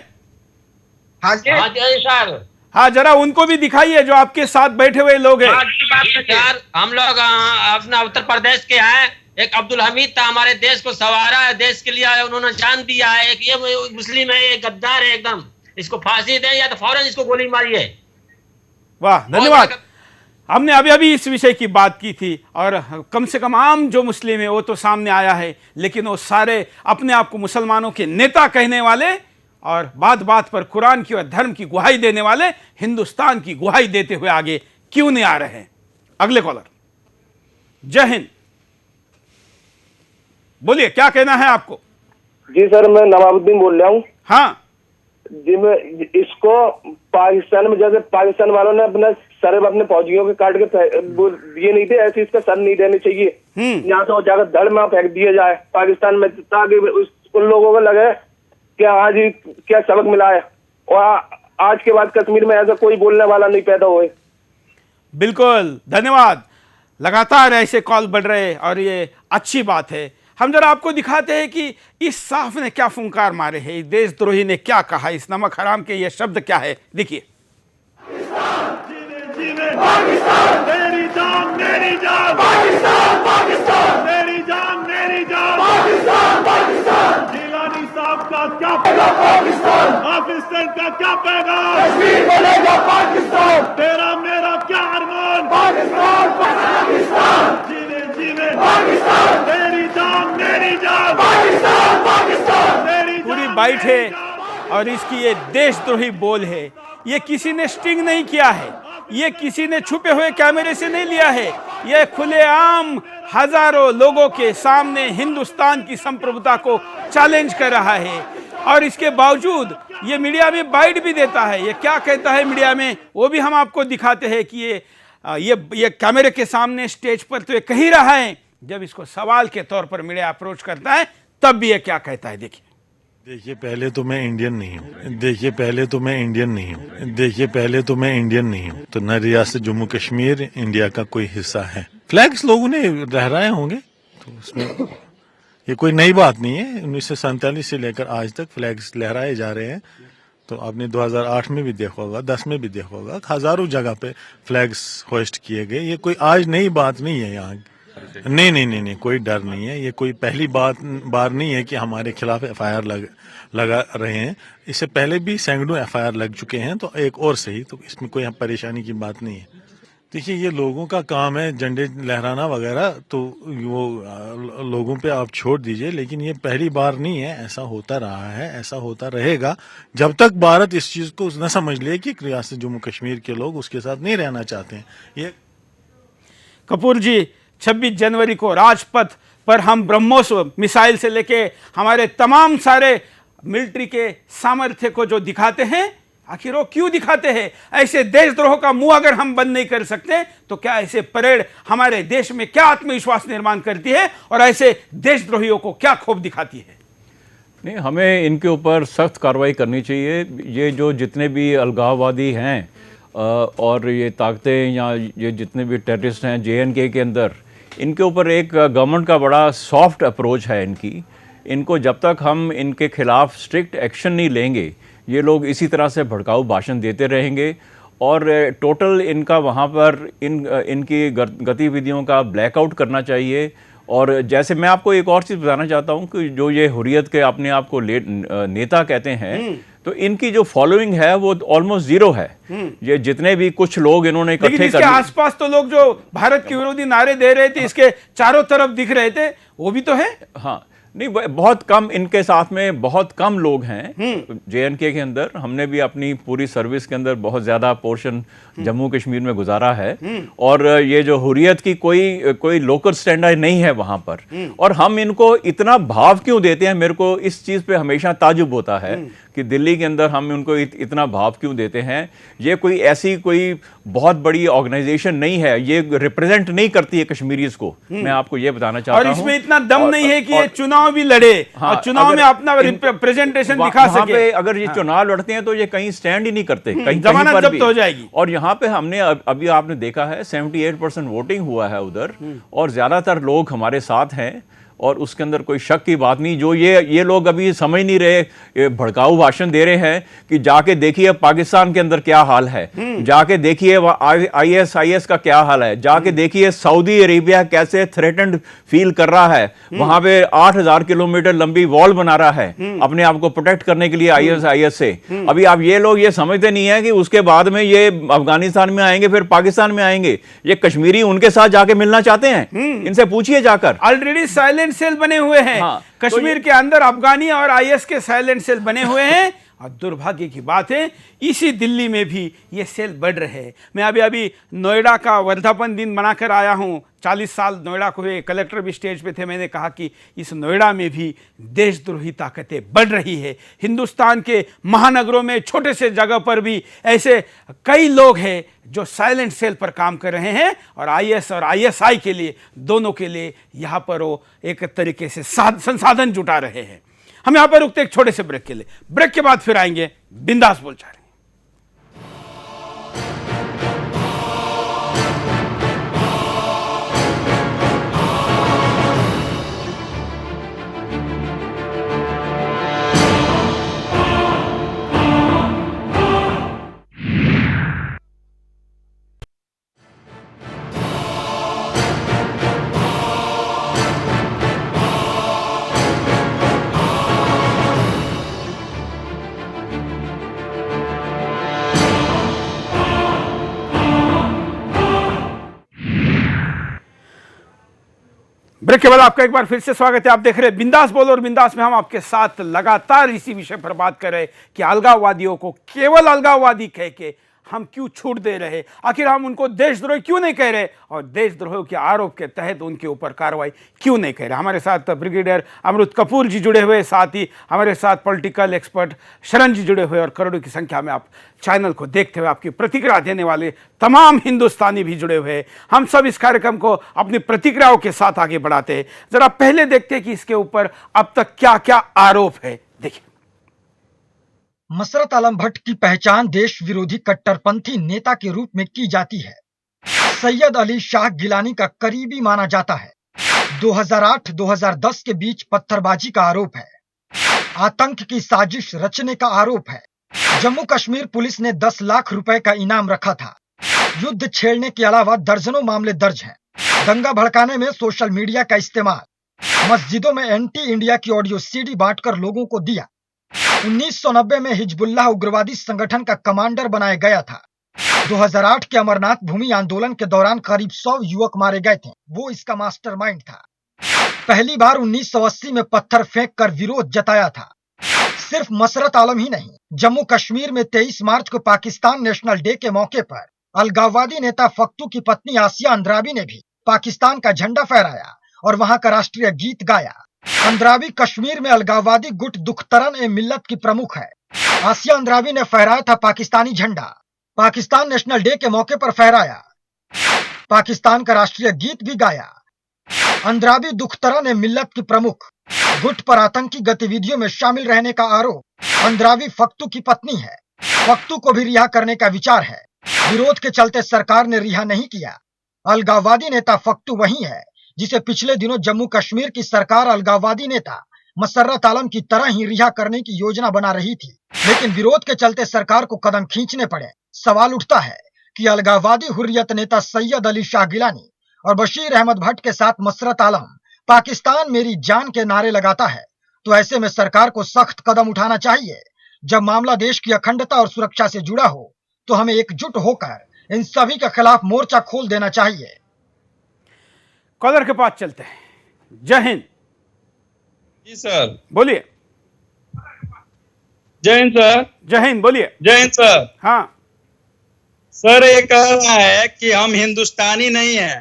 हाँ जी सर। हाँ, जरा उनको भी दिखाइए जो आपके साथ बैठे हुए लोग हैं। हम लोग अपना उत्तर प्रदेश के हैं। एक अब्दुल हमीद था, हमारे देश को संवारा है, देश के लिए उन्होंने जान दिया है। एक ये मुस्लिम है, ये गद्दार है एकदम। इसको फांसी दें या तो फौरन इसको गोली मारिए। वाह, धन्यवाद। हमने अभी इस विषय की बात की थी और कम से कम आम जो मुस्लिम है वो तो सामने आया है, लेकिन वो सारे अपने आप को मुसलमानों के नेता कहने वाले और बात बात पर कुरान की और धर्म की गुहाई देने वाले हिंदुस्तान की गुहाई देते हुए आगे क्यों नहीं आ रहे हैं? अगले कॉलर। जय हिंद। बोलिए, क्या कहना है आपको? जी सर, मैं नवाबुद्दीन बोल रहा हूँ। हाँ जी, मैं इसको पाकिस्तान में जैसे पाकिस्तान वालों ने अपने फौजियों के काट के दिए नहीं थे, ऐसे इसका सर नहीं देने चाहिए। यहाँ से जाकर धड़ में फेंक दिया जाए पाकिस्तान में, ताकि उन लोगों को लगे कि आज ही क्या सबक मिला है और आज के बाद कश्मीर में ऐसा कोई बोलने वाला नहीं पैदा हुए। बिल्कुल, धन्यवाद। लगातार ऐसे कॉल बढ़ रहे और ये अच्छी बात है। हम जरा आपको दिखाते हैं कि इस साफ ने क्या फुंकार मारे हैं, इस देशद्रोही ने क्या कहा, इस नमक हराम के ये शब्द क्या है। देखिए। पाकिस्तान मेरी जान मेरी जान, पाकिस्तान मेरी जान मेरी जान, पाकिस्तान जिलानी साहब का क्या पाकिस्तान, पाकिस्तान का क्या पैगाम, कश्मीर बनेगा पाकिस्तान, तेरा मेरा क्या अरमान, पाकिस्तान पाकिस्तान, जीने जीने पाकिस्तान, तेरी जान मेरी जान, पाकिस्तान पाकिस्तान, तेरी पूरी बाइट है और इसकी ये देशद्रोही बोल है। ये किसी ने स्टिंग नहीं किया है, ये किसी ने छुपे हुए कैमरे से नहीं लिया है, ये खुलेआम हजारों लोगों के सामने हिंदुस्तान की संप्रभुता को चैलेंज कर रहा है। और इसके बावजूद ये मीडिया में बाइट भी देता है। ये क्या कहता है मीडिया में वो भी हम आपको दिखाते हैं कि ये कैमरे के सामने स्टेज पर तो ये कह ही रहा है, जब इसको सवाल के तौर पर मीडिया अप्रोच करता है तब भी ये क्या कहता है। देखिए पहले तो मैं इंडियन नहीं हूँ, देखिए पहले तो मैं इंडियन नहीं हूँ, देखिए पहले तो मैं इंडियन नहीं हूँ। तो न रियासत जम्मू कश्मीर इंडिया का कोई हिस्सा है। फ्लैग्स लोगों ने लहराए होंगे तो उसमें ये कोई नई बात नहीं है। 1947 से लेकर आज तक फ्लैग्स लहराए जा रहे हैं। तो आपने 2008 में भी देखा होगा, 10 में भी देखा होगा, हजारों जगह पे फ्लैग्स होस्ट किए गए। ये कोई आज नई बात नहीं है यहाँ। नहीं, कोई डर नहीं है। ये कोई पहली बार नहीं है कि हमारे खिलाफ एफआईआर लगा रहे हैं। इससे पहले भी सैकड़ों एफआईआर लग चुके हैं, तो एक और सही, तो इसमें कोई परेशानी की बात नहीं है। देखिए ये लोगों का काम है झंडे लहराना वगैरह, तो वो लोगों पे आप छोड़ दीजिए। लेकिन ये पहली बार नहीं है, ऐसा होता रहा है, ऐसा होता रहेगा जब तक भारत इस चीज को न समझ ले कि रियासत जम्मू कश्मीर के लोग उसके साथ नहीं रहना चाहते हैं। ये कपूर जी, 26 जनवरी को राजपथ पर हम ब्रह्मोस मिसाइल से लेके हमारे तमाम सारे मिलिट्री के सामर्थ्य को जो दिखाते हैं, आखिर वो क्यों दिखाते हैं? ऐसे देशद्रोह का मुंह अगर हम बंद नहीं कर सकते तो क्या ऐसे परेड हमारे देश में क्या आत्मविश्वास निर्माण करती है और ऐसे देशद्रोहियों को क्या खूब दिखाती है? नहीं, हमें इनके ऊपर सख्त कार्रवाई करनी चाहिए। ये जो जितने भी अलगाववादी हैं और ये ताकतें या ये जितने भी टेररिस्ट हैं JNK के अंदर, इनके ऊपर एक गवर्नमेंट का बड़ा सॉफ्ट अप्रोच है इनको जब तक हम इनके खिलाफ स्ट्रिक्ट एक्शन नहीं लेंगे, ये लोग इसी तरह से भड़काऊ भाषण देते रहेंगे और टोटल इनका वहाँ पर इनकी गतिविधियों का ब्लैकआउट करना चाहिए। और जैसे मैं आपको एक और चीज़ बताना चाहता हूँ कि जो ये हुर्रियत के अपने आप को नेता कहते हैं, तो इनकी जो फॉलोइंग है वो ऑलमोस्ट जीरो है। ये जितने भी कुछ लोग इन्होंने इकट्ठे कर, इसके आसपास तो लोग जो भारत के विरोधी नारे दे रहे थे, इसके चारों तरफ दिख रहे थे, वो भी तो है। हाँ, नहीं, बहुत कम इनके साथ में बहुत कम लोग हैं JNK के अंदर। हमने भी अपनी पूरी सर्विस के अंदर बहुत ज्यादा पोर्शन जम्मू कश्मीर में गुजारा है और ये जो हुर्रियत की कोई लोकल स्टैंडर्ड नहीं है वहां पर। और हम इनको इतना भाव क्यों देते हैं, मेरे को इस चीज पे हमेशा ताजुब होता है कि दिल्ली के अंदर हम उनको इतना भाव क्यों देते हैं। ये कोई बहुत बड़ी ऑर्गेनाइजेशन नहीं है, ये रिप्रेजेंट नहीं करती है कश्मीरीज को। मैं आपको ये बताना चाहता हूं। और इसमें इतना दम नहीं है कि ये चुनाव भी लड़े और चुनाव में अपना प्रेजेंटेशन दिखा सके। अगर ये चुनाव लड़ते हैं तो ये कहीं स्टैंड ही नहीं करते, कहीं जमानत जब्त हो जाएगी। और यहाँ पे हमने अभी आपने देखा है 78% वोटिंग हुआ है उधर और ज्यादातर लोग हमारे साथ हैं और उसके अंदर कोई शक की बात नहीं। जो ये लोग अभी समझ नहीं रहे, भड़काऊ भाषण दे रहे हैं कि जाके देखिए पाकिस्तान के अंदर क्या हाल है, जाके देखिए ISIS का क्या हाल है, जाके देखिए सऊदी अरेबिया कैसे थ्रेटेंड फील कर रहा है, वहां पे 8000 किलोमीटर लंबी वॉल बना रहा है अपने आप को प्रोटेक्ट करने के लिए ISIS से। अभी आप ये लोग ये समझते नहीं है कि उसके बाद में ये अफगानिस्तान में आएंगे, फिर पाकिस्तान में आएंगे। ये कश्मीरी उनके साथ जाके मिलना चाहते हैं, इनसे पूछिए जाकर। ऑलरेडी साइलेंट सेल बने हुए हैं। हाँ, कश्मीर के अंदर अफगानी और IS के साइलेंट सेल बने हुए हैं और दुर्भाग्य की बात है इसी दिल्ली में भी ये सेल बढ़ रहे हैं। मैं अभी नोएडा का वर्धापन दिन मनाकर आया हूं। 40 साल नोएडा को हुए, कलेक्टर भी स्टेज पे थे। मैंने कहा कि इस नोएडा में भी देशद्रोही ताकतें बढ़ रही है। हिंदुस्तान के महानगरों में छोटे से जगह पर भी ऐसे कई लोग हैं जो साइलेंट सेल पर काम कर रहे हैं और IS और ISI के लिए, दोनों के लिए यहाँ पर वो एक तरीके से संसाधन जुटा रहे हैं। हम यहाँ पर रुकते एक छोटे से ब्रेक के लिए। ब्रेक के बाद फिर आएंगे बिंदास बोलचाल। ब्रेक के बाद आपका एक बार फिर से स्वागत है। आप देख रहे हैं बिंदास बोलो, और बिंदास में हम आपके साथ लगातार इसी विषय पर बात कर रहे हैं कि अलगाववादियों को केवल अलगाववादी कह के हम क्यों छूट दे रहे, आखिर हम उनको देशद्रोही क्यों नहीं कह रहे, और देशद्रोह के आरोप के तहत उनके ऊपर कार्रवाई क्यों नहीं कह रहे। हमारे साथ ब्रिगेडियर अमृत कपूर जी जुड़े हुए, साथ ही हमारे साथ पॉलिटिकल एक्सपर्ट शरण जी जुड़े हुए, और करोड़ों की संख्या में आप चैनल को देखते हुए आपकी प्रतिक्रिया देने वाले तमाम हिंदुस्तानी भी जुड़े हुए हैं। हम सब इस कार्यक्रम को अपनी प्रतिक्रियाओं के साथ आगे बढ़ाते हैं। जरा पहले देखते हैं कि इसके ऊपर अब तक क्या क्या आरोप है। देखिए, मसरत आलम भट्ट की पहचान देश विरोधी कट्टरपंथी नेता के रूप में की जाती है। सैयद अली शाह गिलानी का करीबी माना जाता है। 2008-2010 के बीच पत्थरबाजी का आरोप है। आतंक की साजिश रचने का आरोप है। जम्मू कश्मीर पुलिस ने 10 लाख रुपए का इनाम रखा था। युद्ध छेड़ने के अलावा दर्जनों मामले दर्ज हैं। दंगा भड़काने में सोशल मीडिया का इस्तेमाल। मस्जिदों में एंटी इंडिया की ऑडियो सीडी बांटकर लोगों को दिया। 1990 में हिजबुल्लाह उग्रवादी संगठन का कमांडर बनाया गया था। 2008 के अमरनाथ भूमि आंदोलन के दौरान करीब 100 युवक मारे गए थे। वो इसका मास्टरमाइंड था। पहली बार 1980 में पत्थर फेंक कर विरोध जताया था। सिर्फ मसरत आलम ही नहीं, जम्मू कश्मीर में 23 मार्च को पाकिस्तान नेशनल डे के मौके पर अलगाववादी नेता फख्तू की पत्नी आसिया अंद्राबी ने भी पाकिस्तान का झंडा फहराया और वहां का राष्ट्रीय गीत गाया। अंद्राबी कश्मीर में अलगाववादी गुट दुख्तरन ए मिल्लत की प्रमुख है। आसिया अंद्राबी ने फहराया था पाकिस्तानी झंडा, पाकिस्तान नेशनल डे के मौके पर फहराया, पाकिस्तान का राष्ट्रीय गीत भी गाया। अंद्राबी दुख्तरन ए मिल्लत की प्रमुख, गुट पर आतंकी गतिविधियों में शामिल रहने का आरोप। अंद्राबी फख्तू की पत्नी है। फख्तू को भी रिहा करने का विचार है। विरोध के चलते सरकार ने रिहा नहीं किया। अलगाववादी नेता फख्तू वही है जिसे पिछले दिनों जम्मू कश्मीर की सरकार अलगाववादी नेता मसर्रत आलम की तरह ही रिहा करने की योजना बना रही थी, लेकिन विरोध के चलते सरकार को कदम खींचने पड़े। सवाल उठता है कि अलगाववादी हुर्रियत नेता सैयद अली शाह गिलानी और बशीर अहमद भट्ट के साथ मसरत आलम पाकिस्तान मेरी जान के नारे लगाता है, तो ऐसे में सरकार को सख्त कदम उठाना चाहिए। जब मामला देश की अखंडता और सुरक्षा से जुड़ा हो तो हमें एकजुट होकर इन सभी के खिलाफ मोर्चा खोल देना चाहिए। कॉलर के पास चलते हैं। जय हिंद। जी सर, बोलिए। जय हिंद सर। जय हिंद, बोलिए। जय हिंद सर। हाँ सर, ये कह रहा है कि हम हिंदुस्तानी नहीं है।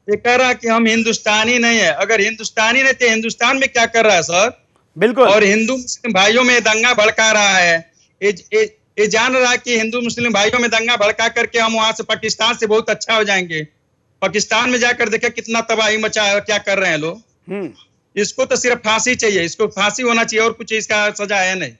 ये कह रहा है कि हम हिंदुस्तानी नहीं है। अगर हिंदुस्तानी नहीं तो हिंदुस्तान में क्या कर रहा है सर? बिल्कुल। और हिंदू मुस्लिम भाइयों में दंगा भड़का रहा है। ये जान रहा है कि हिंदू मुस्लिम भाइयों में दंगा भड़का करके हम वहां से पाकिस्तान से बहुत अच्छा हो जाएंगे। पाकिस्तान में जाकर देखे कितना तबाही मचा है, क्या कर रहे हैं लोग। इसको तो सिर्फ फांसी चाहिए, इसको फांसी होना चाहिए और कुछ इसका सजा है नहीं।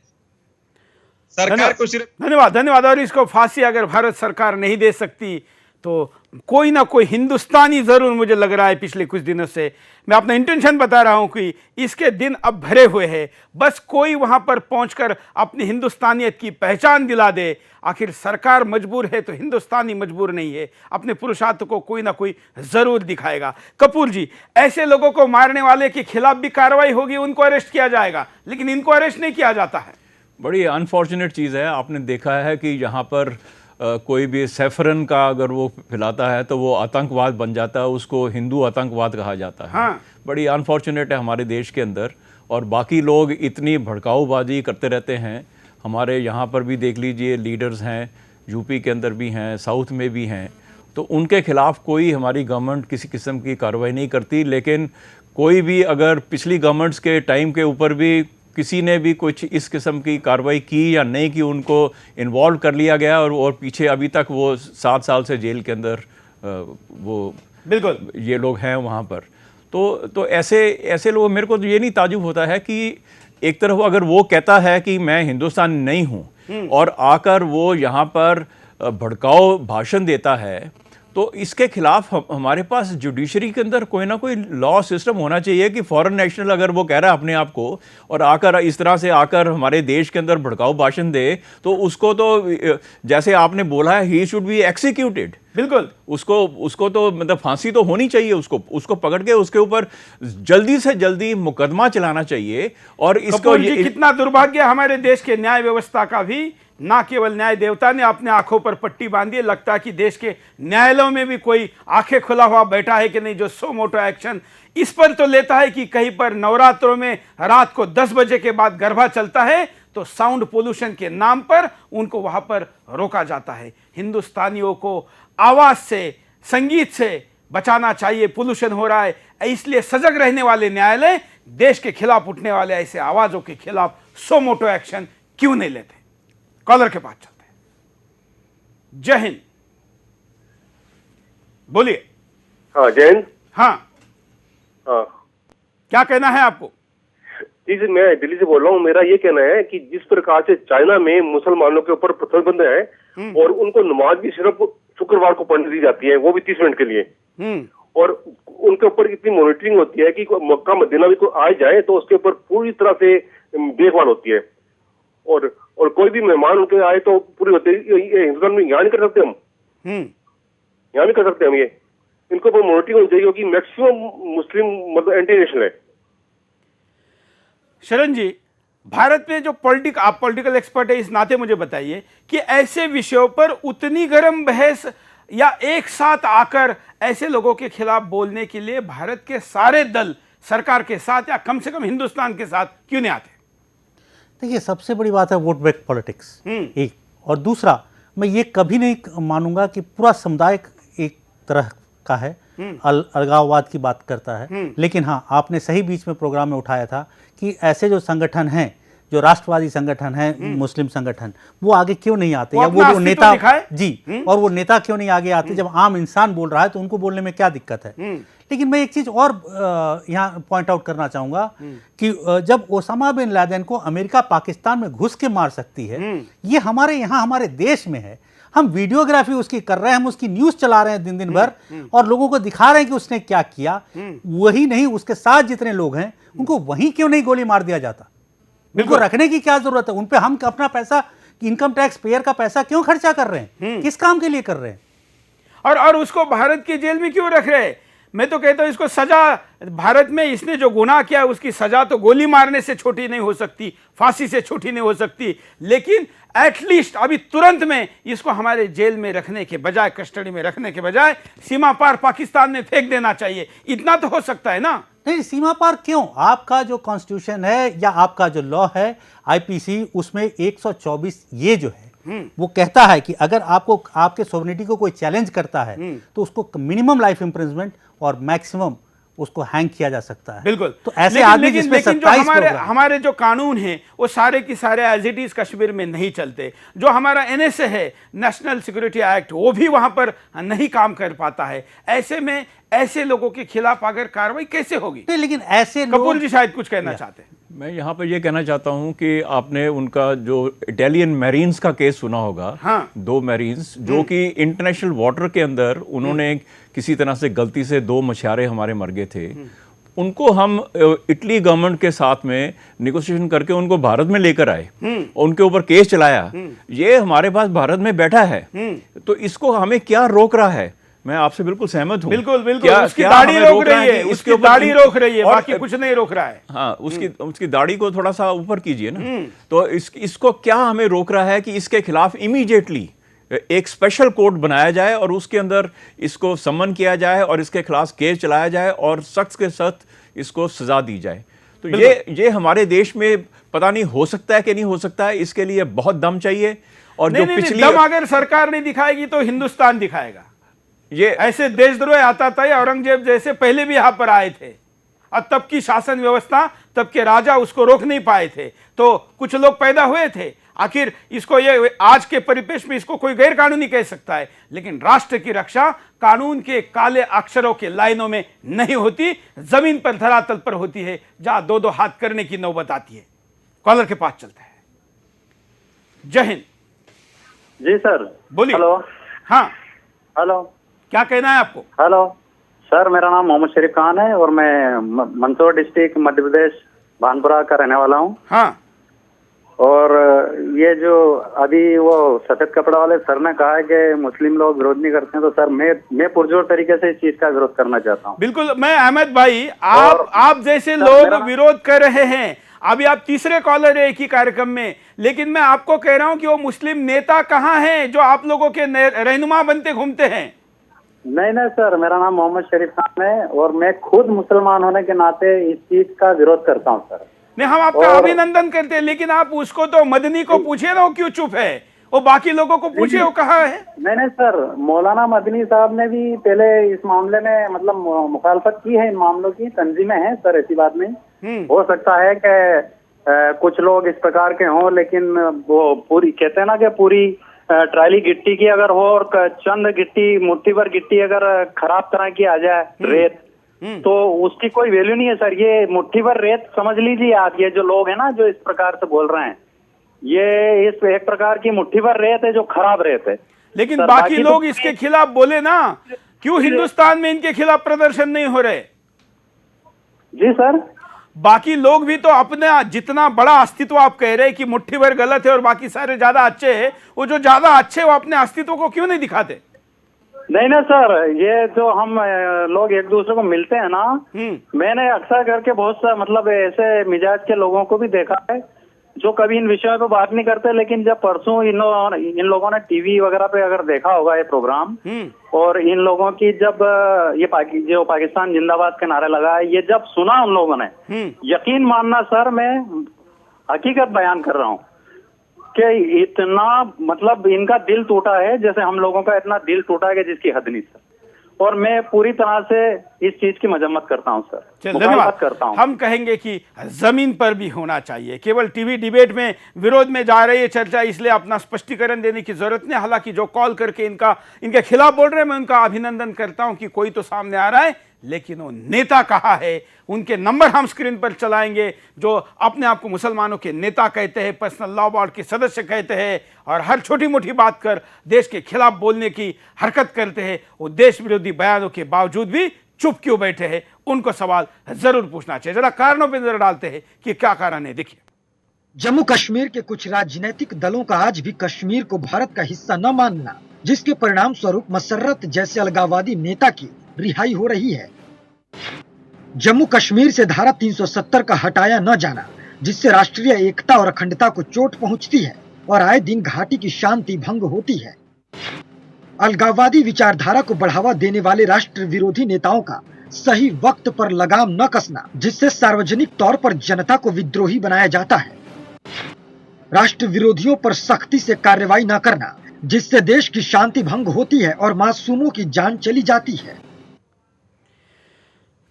सरकार को सिर्फ धन्यवाद। और इसको फांसी अगर भारत सरकार नहीं दे सकती तो कोई ना कोई हिंदुस्तानी जरूर, मुझे लग रहा है पिछले कुछ दिनों से, मैं अपना इंटेंशन बता रहा हूं कि इसके दिन अब भरे हुए हैं। बस कोई वहां पर पहुंचकर अपनी हिंदुस्तानियत की पहचान दिला दे। आखिर सरकार मजबूर है तो हिंदुस्तानी मजबूर नहीं है, अपने पुरुषार्थ को कोई ना कोई जरूर दिखाएगा। कपूर जी, ऐसे लोगों को मारने वाले के खिलाफ भी कार्रवाई होगी, उनको अरेस्ट किया जाएगा, लेकिन इनको अरेस्ट नहीं किया जाता है। बड़ी अनफॉर्चुनेट चीज़ है। आपने देखा है कि यहाँ पर कोई भी सैफरन का अगर वो फैलाता है तो वो आतंकवाद बन जाता है, उसको हिंदू आतंकवाद कहा जाता है। हाँ। बड़ी अनफॉर्चुनेट है हमारे देश के अंदर, और बाकी लोग इतनी भड़काऊबाजी करते रहते हैं। हमारे यहाँ पर भी देख लीजिए, लीडर्स हैं, यूपी के अंदर भी हैं, साउथ में भी हैं, तो उनके खिलाफ कोई हमारी गवर्नमेंट किसी किस्म की कार्रवाई नहीं करती। लेकिन कोई भी अगर पिछली गवर्नमेंट्स के टाइम के ऊपर भी किसी ने भी कुछ इस किस्म की कार्रवाई की या नहीं की, उनको इन्वॉल्व कर लिया गया, और पीछे अभी तक वो 7 साल से जेल के अंदर वो बिल्कुल ये लोग हैं वहाँ पर। तो ऐसे लोग, मेरे को तो ये नहीं ताजुब होता है कि एक तरफ अगर वो कहता है कि मैं हिंदुस्तान नहीं हूँ और आकर वो यहाँ पर भड़काऊ भाषण देता है, तो इसके खिलाफ हमारे पास जुडिशरी के अंदर कोई ना कोई लॉ सिस्टम होना चाहिए कि फॉरेन नेशनल अगर वो कह रहा है अपने आप को और आकर इस तरह से आकर हमारे देश के अंदर भड़काऊ भाषण दे, तो उसको तो जैसे आपने बोला है, ही शुड बी एक्सिक्यूटेड। बिल्कुल, उसको तो मतलब फांसी तो होनी चाहिए, उसको पकड़ के उसके ऊपर जल्दी से जल्दी मुकदमा चलाना चाहिए। और इसको कितना दुर्भाग्य हमारे देश के न्याय व्यवस्था का भी ना केवल न्याय देवता ने अपने आंखों पर पट्टी बांधी है, लगता है कि देश के न्यायालयों में भी कोई आंखें खुला हुआ बैठा है कि नहीं, जो सो मोटो एक्शन इस पर तो लेता है कि कहीं पर नवरात्रों में रात को 10 बजे के बाद गरबा चलता है तो साउंड पोल्यूशन के नाम पर उनको वहां पर रोका जाता है। हिंदुस्तानियों को आवाज से, संगीत से बचाना चाहिए, पोल्यूशन हो रहा है, इसलिए सजग रहने वाले न्यायालय देश के खिलाफ उठने वाले ऐसे आवाजों के खिलाफ सो मोटो एक्शन क्यों नहीं लेते। कॉलर के पास चलते हैं। जय हिंद, बोलिए। हाँ जय हिंद। हाँ हाँ, क्या कहना है आपको? जी जी, मैं दिल्ली से बोल रहा हूँ। मेरा ये कहना है कि जिस प्रकार से चाइना में मुसलमानों के ऊपर प्रतिबंध है और उनको नमाज भी सिर्फ शुक्रवार को पढ़ने दी जाती है, वो भी 30 मिनट के लिए, और उनके ऊपर इतनी मॉनिटरिंग होती है कि मक्का मदीना भी कोई आ जाए तो उसके ऊपर पूरी तरह से देखभाल होती है, और कोई भी मेहमान उनके आए तो पूरी होती है। हिंदुस्तान में यहाँ नहीं कर सकते हम, यहाँ नहीं कर सकते हम। ये इनके ऊपर मॉनिटरिंग होनी चाहिए क्योंकि मैक्सिमम मुस्लिम मतलब एंटी नेशनल है। शरण जी, भारत में जो आप पॉलिटिकल एक्सपर्ट है, इस नाते मुझे बताइए कि ऐसे विषयों पर उतनी गर्म बहस या एक साथ आकर ऐसे लोगों के खिलाफ बोलने के लिए भारत के सारे दल सरकार के साथ या कम से कम हिंदुस्तान के साथ क्यों नहीं आते? देखिए, सबसे बड़ी बात है वोट बैंक पॉलिटिक्स, एक। और दूसरा, मैं ये कभी नहीं मानूंगा कि पूरा समुदाय एक तरह का है, अलगाववाद की बात करता है। लेकिन हाँ, आपने सही बीच में प्रोग्राम में उठाया था कि ऐसे जो संगठन हैं, जो राष्ट्रवादी संगठन है, मुस्लिम संगठन, वो आगे क्यों नहीं आते, या वो नेता जी, और वो नेता क्यों नहीं आगे आते? जब आम इंसान बोल रहा है तो उनको बोलने में क्या दिक्कत है? लेकिन मैं एक चीज और यहाँ पॉइंट आउट करना चाहूंगा कि जब ओसामा बिन लादेन को अमेरिका पाकिस्तान में घुस के मार सकती है, ये हमारे यहाँ हमारे देश में है, हम वीडियोग्राफी उसकी कर रहे हैं, हम उसकी न्यूज चला रहे हैं दिन दिन भर और लोगों को दिखा रहे हैं कि उसने क्या किया। वही नहीं, उसके साथ जितने लोग हैं उनको वहीं क्यों नहीं गोली मार दिया जाता? उनको रखने की क्या जरूरत है? उन पे हम अपना पैसा, इनकम टैक्स पेयर का पैसा क्यों खर्चा कर रहे हैं? किस काम के लिए कर रहे हैं? और उसको भारत की जेल में क्यों रख रहे हैं? मैं तो कहता हूं इसको सजा, भारत में इसने जो गुनाह किया उसकी सजा तो गोली मारने से छोटी नहीं हो सकती, फांसी से छोटी नहीं हो सकती, लेकिन एटलीस्ट अभी तुरंत में इसको हमारे जेल में रखने के बजाय, कस्टडी में रखने के बजाय सीमा पार पाकिस्तान में फेंक देना चाहिए। इतना तो हो सकता है ना? नहीं, सीमा पार क्यों? आपका जो कॉन्स्टिट्यूशन है या आपका जो लॉ है आईपीसी, उसमें 124 ये जो है वो कहता है कि अगर आपको आपके सोवरेनिटी को कोई चैलेंज करता है तो उसको मिनिमम लाइफ इम्प्रिजनमेंट और मैक्सिमम उसको हैंग किया जा सकता है। बिल्कुल। तो ऐसे आदमी जिसमें लेकिन जो हमारे जो कानून हैं वो सारे की सारे एज इट इज कश्मीर में नहीं चलते। जो हमारा एनएसए है, नेशनल सिक्योरिटी एक्ट, वो भी वहां पर नहीं काम कर पाता है। ऐसे में ऐसे लोगों के खिलाफ अगर कार्रवाई कैसे होगी? लेकिन ऐसे कपूर जी शायद कुछ कहना चाहते हैं। मैं यहाँ पर ये कहना चाहता हूँ कि आपने उनका जो इटालियन मैरीन्स का केस सुना होगा। हाँ। 2 मैरीन्स जो कि इंटरनेशनल वाटर के अंदर उन्होंने किसी तरह से गलती से 2 मछुआरे हमारे मर गए थे। उनको हम इटली गवर्नमेंट के साथ में निगोशिएशन करके उनको भारत में लेकर आए, उनके ऊपर केस चलाया। ये हमारे पास भारत में बैठा है, तो इसको हमें क्या रोक रहा है? मैं आपसे बिल्कुल सहमत हूँ। बिल्कुल बिल्कुल। उसकी दाढ़ी रोक रही है, उसकी दाढ़ी रोक रही है, बाकी कुछ नहीं रोक रहा है। हाँ, उसकी दाढ़ी को थोड़ा सा ऊपर कीजिए ना। तो इसको क्या हमें रोक रहा है कि इसके खिलाफ इमीडिएटली एक स्पेशल कोर्ट बनाया जाए और उसके अंदर इसको सम्मन किया जाए और इसके खिलाफ केस चलाया जाए और सख्त के सख्त इसको सजा दी जाए। तो ये हमारे देश में पता नहीं हो सकता है कि नहीं हो सकता है, इसके लिए बहुत दम चाहिए। और जो पिछली दम अगर सरकार नहीं दिखाएगी तो हिंदुस्तान दिखाएगा। ये ऐसे देशद्रोह आता था, औरंगजेब जैसे पहले भी यहां पर आए थे और तब की शासन व्यवस्था, तब के राजा उसको रोक नहीं पाए थे, तो कुछ लोग पैदा हुए थे। आखिर इसको ये आज के परिपेक्ष में इसको कोई गैर कानूनी कह सकता है, लेकिन राष्ट्र की रक्षा कानून के काले अक्षरों के लाइनों में नहीं होती, जमीन पर धरातल पर होती है, जहां 2-2 हाथ करने की नौबत आती है। कॉलर के पास चलते हैं। जय हिंद। जी सर, बोलिए। हेलो। हाँ हेलो, क्या कहना है आपको? हेलो सर, मेरा नाम मोहम्मद शरीफ खान है और मैं मंदसौर डिस्ट्रिक्ट मध्य प्रदेश भानपुरा का रहने वाला हूँ। हाँ। और ये जो अभी वो सफेद कपड़ा वाले सर ने कहा है कि मुस्लिम लोग विरोध नहीं करते हैं, तो सर मैं पुरजोर तरीके से इस चीज का विरोध करना चाहता हूँ। बिल्कुल। मैं अहमद भाई, आप जैसे लोग विरोध कर रहे हैं, अभी आप तीसरे कॉलर है एक ही कार्यक्रम में, लेकिन मैं आपको कह रहा हूं कि वो मुस्लिम नेता कहां हैं जो आप लोगों के रहनुमा बनते घूमते हैं? नहीं नहीं सर, मेरा नाम मोहम्मद शरीफ खान है और मैं खुद मुसलमान होने के नाते इस चीज का विरोध करता हूं सर। नहीं, हम आपका अभिनंदन करते हैं, लेकिन आप उसको तो मदनी को पूछे ना, वो क्यों चुप है? वो बाकी लोगों को पूछे वो कहाँ है? नहीं नहीं सर, मौलाना मदनी साहब ने भी पहले इस मामले में मतलब मुखालफत की है, इन मामलों की तंजीमें हैं सर, ऐसी बात नहीं। हो सकता है कि कुछ लोग इस प्रकार के हों, लेकिन वो पूरी कहते हैं ना कि पूरी ट्राली गिट्टी की अगर हो और चंद गिट्टी मुट्ठी भर गिट्टी अगर खराब तरह की आ जाए रेत, तो उसकी कोई वैल्यू नहीं है सर। ये मुट्ठी भर रेत समझ लीजिए आप, ये जो लोग हैं ना जो इस प्रकार से बोल रहे हैं, ये इस एक प्रकार की मुट्ठी भर रेत है जो खराब रेत है। लेकिन बाकी लोग तो इसके खिलाफ बोले ना, क्यों हिंदुस्तान में इनके खिलाफ प्रदर्शन नहीं हो रहे? जी सर, बाकी लोग भी तो अपना जितना बड़ा अस्तित्व आप कह रहे हैं कि मुट्ठी भर गलत है और बाकी सारे ज्यादा अच्छे हैं, वो जो ज्यादा अच्छे वो अपने अस्तित्व को क्यों नहीं दिखाते? नहीं ना सर, ये जो हम लोग एक दूसरे को मिलते हैं ना, मैंने अक्सर करके बहुत सा मतलब ऐसे मिजाज के लोगों को भी देखा है जो कभी इन विषयों पे बात नहीं करते, लेकिन जब परसों इन लोगों ने टीवी वगैरह पे अगर देखा होगा ये प्रोग्राम, और इन लोगों की जब ये जो पाकिस्तान जिंदाबाद के नारे लगा है, ये जब सुना उन लोगों ने, यकीन मानना सर, मैं हकीकत बयान कर रहा हूँ कि इतना मतलब इनका दिल टूटा है जैसे हम लोगों का इतना दिल टूटा है कि जिसकी हद नहीं सर। और मैं पूरी तरह से इस चीज की मजम्मत करता हूं सर, धन्यवाद करता हूं। हम कहेंगे कि जमीन पर भी होना चाहिए, केवल टीवी डिबेट में विरोध में जा रही है चर्चा, इसलिए अपना स्पष्टीकरण देने की जरूरत नहीं। हालांकि जो कॉल करके इनके खिलाफ बोल रहे हैं, मैं उनका अभिनंदन करता हूं कि कोई तो सामने आ रहा है, लेकिन वो नेता कहाँ है? उनके नंबर हम स्क्रीन पर चलाएंगे, जो अपने आप को मुसलमानों के नेता कहते हैं, पर्सनल लॉ बोर्ड के सदस्य कहते हैं और हर छोटी मोटी बात कर देश के खिलाफ बोलने की हरकत करते हैं। वो देश विरोधी बयानों के बावजूद भी चुप क्यों बैठे हैं? उनको सवाल जरूर पूछना चाहिए। जरा कारणों पर नजर डालते हैं कि क्या कारण है। देखिए, जम्मू कश्मीर के कुछ राजनीतिक दलों का आज भी कश्मीर को भारत का हिस्सा न मानना, जिसके परिणाम स्वरूप मसर्रत जैसे अलगाववादी नेता की रिहाई हो रही है। जम्मू कश्मीर से धारा 370 का हटाया न जाना, जिससे राष्ट्रीय एकता और अखंडता को चोट पहुंचती है और आए दिन घाटी की शांति भंग होती है। अलगाववादी विचारधारा को बढ़ावा देने वाले राष्ट्र विरोधी नेताओं का सही वक्त पर लगाम न कसना, जिससे सार्वजनिक तौर पर जनता को विद्रोही बनाया जाता है। राष्ट्र विरोधियों पर सख्ती से कार्रवाई न करना, जिससे देश की शांति भंग होती है और मासूमों की जान चली जाती है।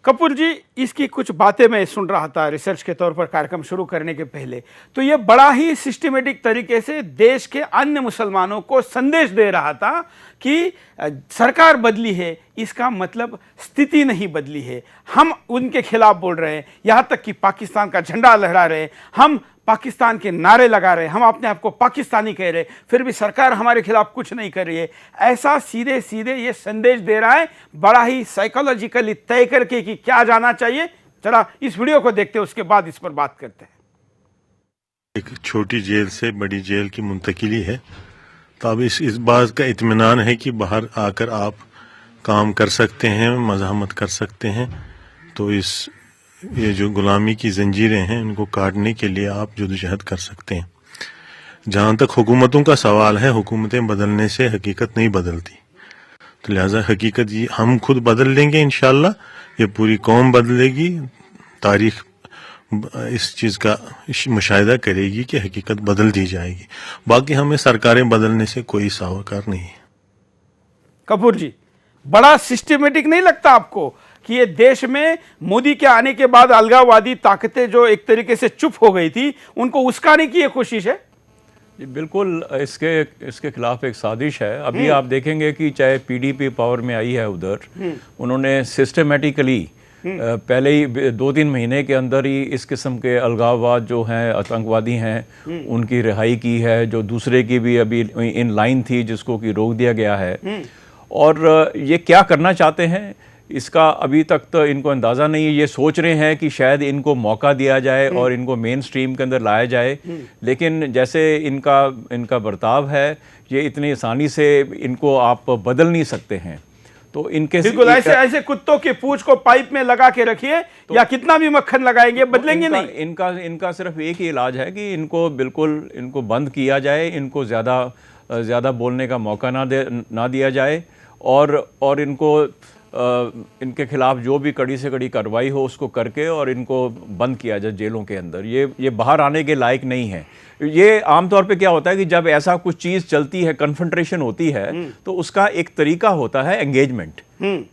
कपूर जी, इसकी कुछ बातें मैं सुन रहा था रिसर्च के तौर पर कार्यक्रम शुरू करने के पहले, तो ये बड़ा ही सिस्टमेटिक तरीके से देश के अन्य मुसलमानों को संदेश दे रहा था कि सरकार बदली है, इसका मतलब स्थिति नहीं बदली है। हम उनके खिलाफ बोल रहे हैं, यहाँ तक कि पाकिस्तान का झंडा लहरा रहे हैं, हम पाकिस्तान के नारे लगा रहे हैं, हम अपने आप को पाकिस्तानी कह रहे हैं, फिर भी सरकार हमारे खिलाफ कुछ नहीं कर रही है। ऐसा सीधे सीधे ये संदेश दे रहा है, बड़ा ही साइकोलॉजिकली तय करके कि क्या जाना चाहिए। जरा इस वीडियो को देखते हैं, उसके बाद इस पर बात करते हैं। एक छोटी जेल से बड़ी जेल की मुंतकिली है, तो अब इस बात का इत्मीनान है कि बाहर आकर आप काम कर सकते हैं, मज़ाहमत कर सकते हैं। तो ये जो गुलामी की जंजीरें हैं, इनको काटने के लिए आप जद्दोजहद कर सकते हैं। जहाँ तक हुकूमतों का सवाल है, हुकूमतें बदलने से हकीकत नहीं बदलती, तो लिहाजा हकीकत ये हम खुद बदल लेंगे इंशाल्लाह, ये पूरी कौम बदलेगी। तारीख इस चीज़ का मुशाहिदा करेगी कि हकीकत बदल दी जाएगी। बाकी हमें सरकारें बदलने से कोई सरोकार नहीं है। कपूर जी, बड़ा सिस्टमेटिक नहीं लगता आपको कि ये देश में मोदी के आने के बाद अलगाववादी ताकतें जो एक तरीके से चुप हो गई थी, उनको उस्काने की ये कोशिश है? जी बिल्कुल, इसके खिलाफ एक साजिश है। अभी आप देखेंगे कि चाहे पीडीपी पावर में आई है उधर, उन्होंने सिस्टमेटिकली पहले ही 2-3 महीने के अंदर ही इस किस्म के अलगाववाद जो हैं, आतंकवादी हैं, उनकी रिहाई की है। जो दूसरे की भी अभी इन लाइन थी जिसको कि रोक दिया गया है। और ये क्या करना चाहते हैं इसका अभी तक तो इनको अंदाज़ा नहीं है। ये सोच रहे हैं कि शायद इनको मौका दिया जाए और इनको मेन स्ट्रीम के अंदर लाया जाए, लेकिन जैसे इनका बर्ताव है, ये इतनी आसानी से इनको आप बदल नहीं सकते हैं। तो इनके बिल्कुल ऐसे कुत्तों की पूंछ को पाइप में लगा के रखिए, तो या कितना भी मक्खन लगाएंगे बदलेंगे नहीं। इनका सिर्फ एक ही इलाज है कि इनको बंद किया जाए, इनको ज्यादा बोलने का मौका ना दिया जाए, और इनके खिलाफ जो भी कड़ी से कड़ी कार्रवाई हो उसको करके और इनको बंद किया जाए जेलों के अंदर। ये बाहर आने के लायक नहीं है। ये आमतौर पे क्या होता है कि जब ऐसा कुछ चीज चलती है, कन्फ्रंट्रेशन होती है, तो उसका एक तरीका होता है एंगेजमेंट,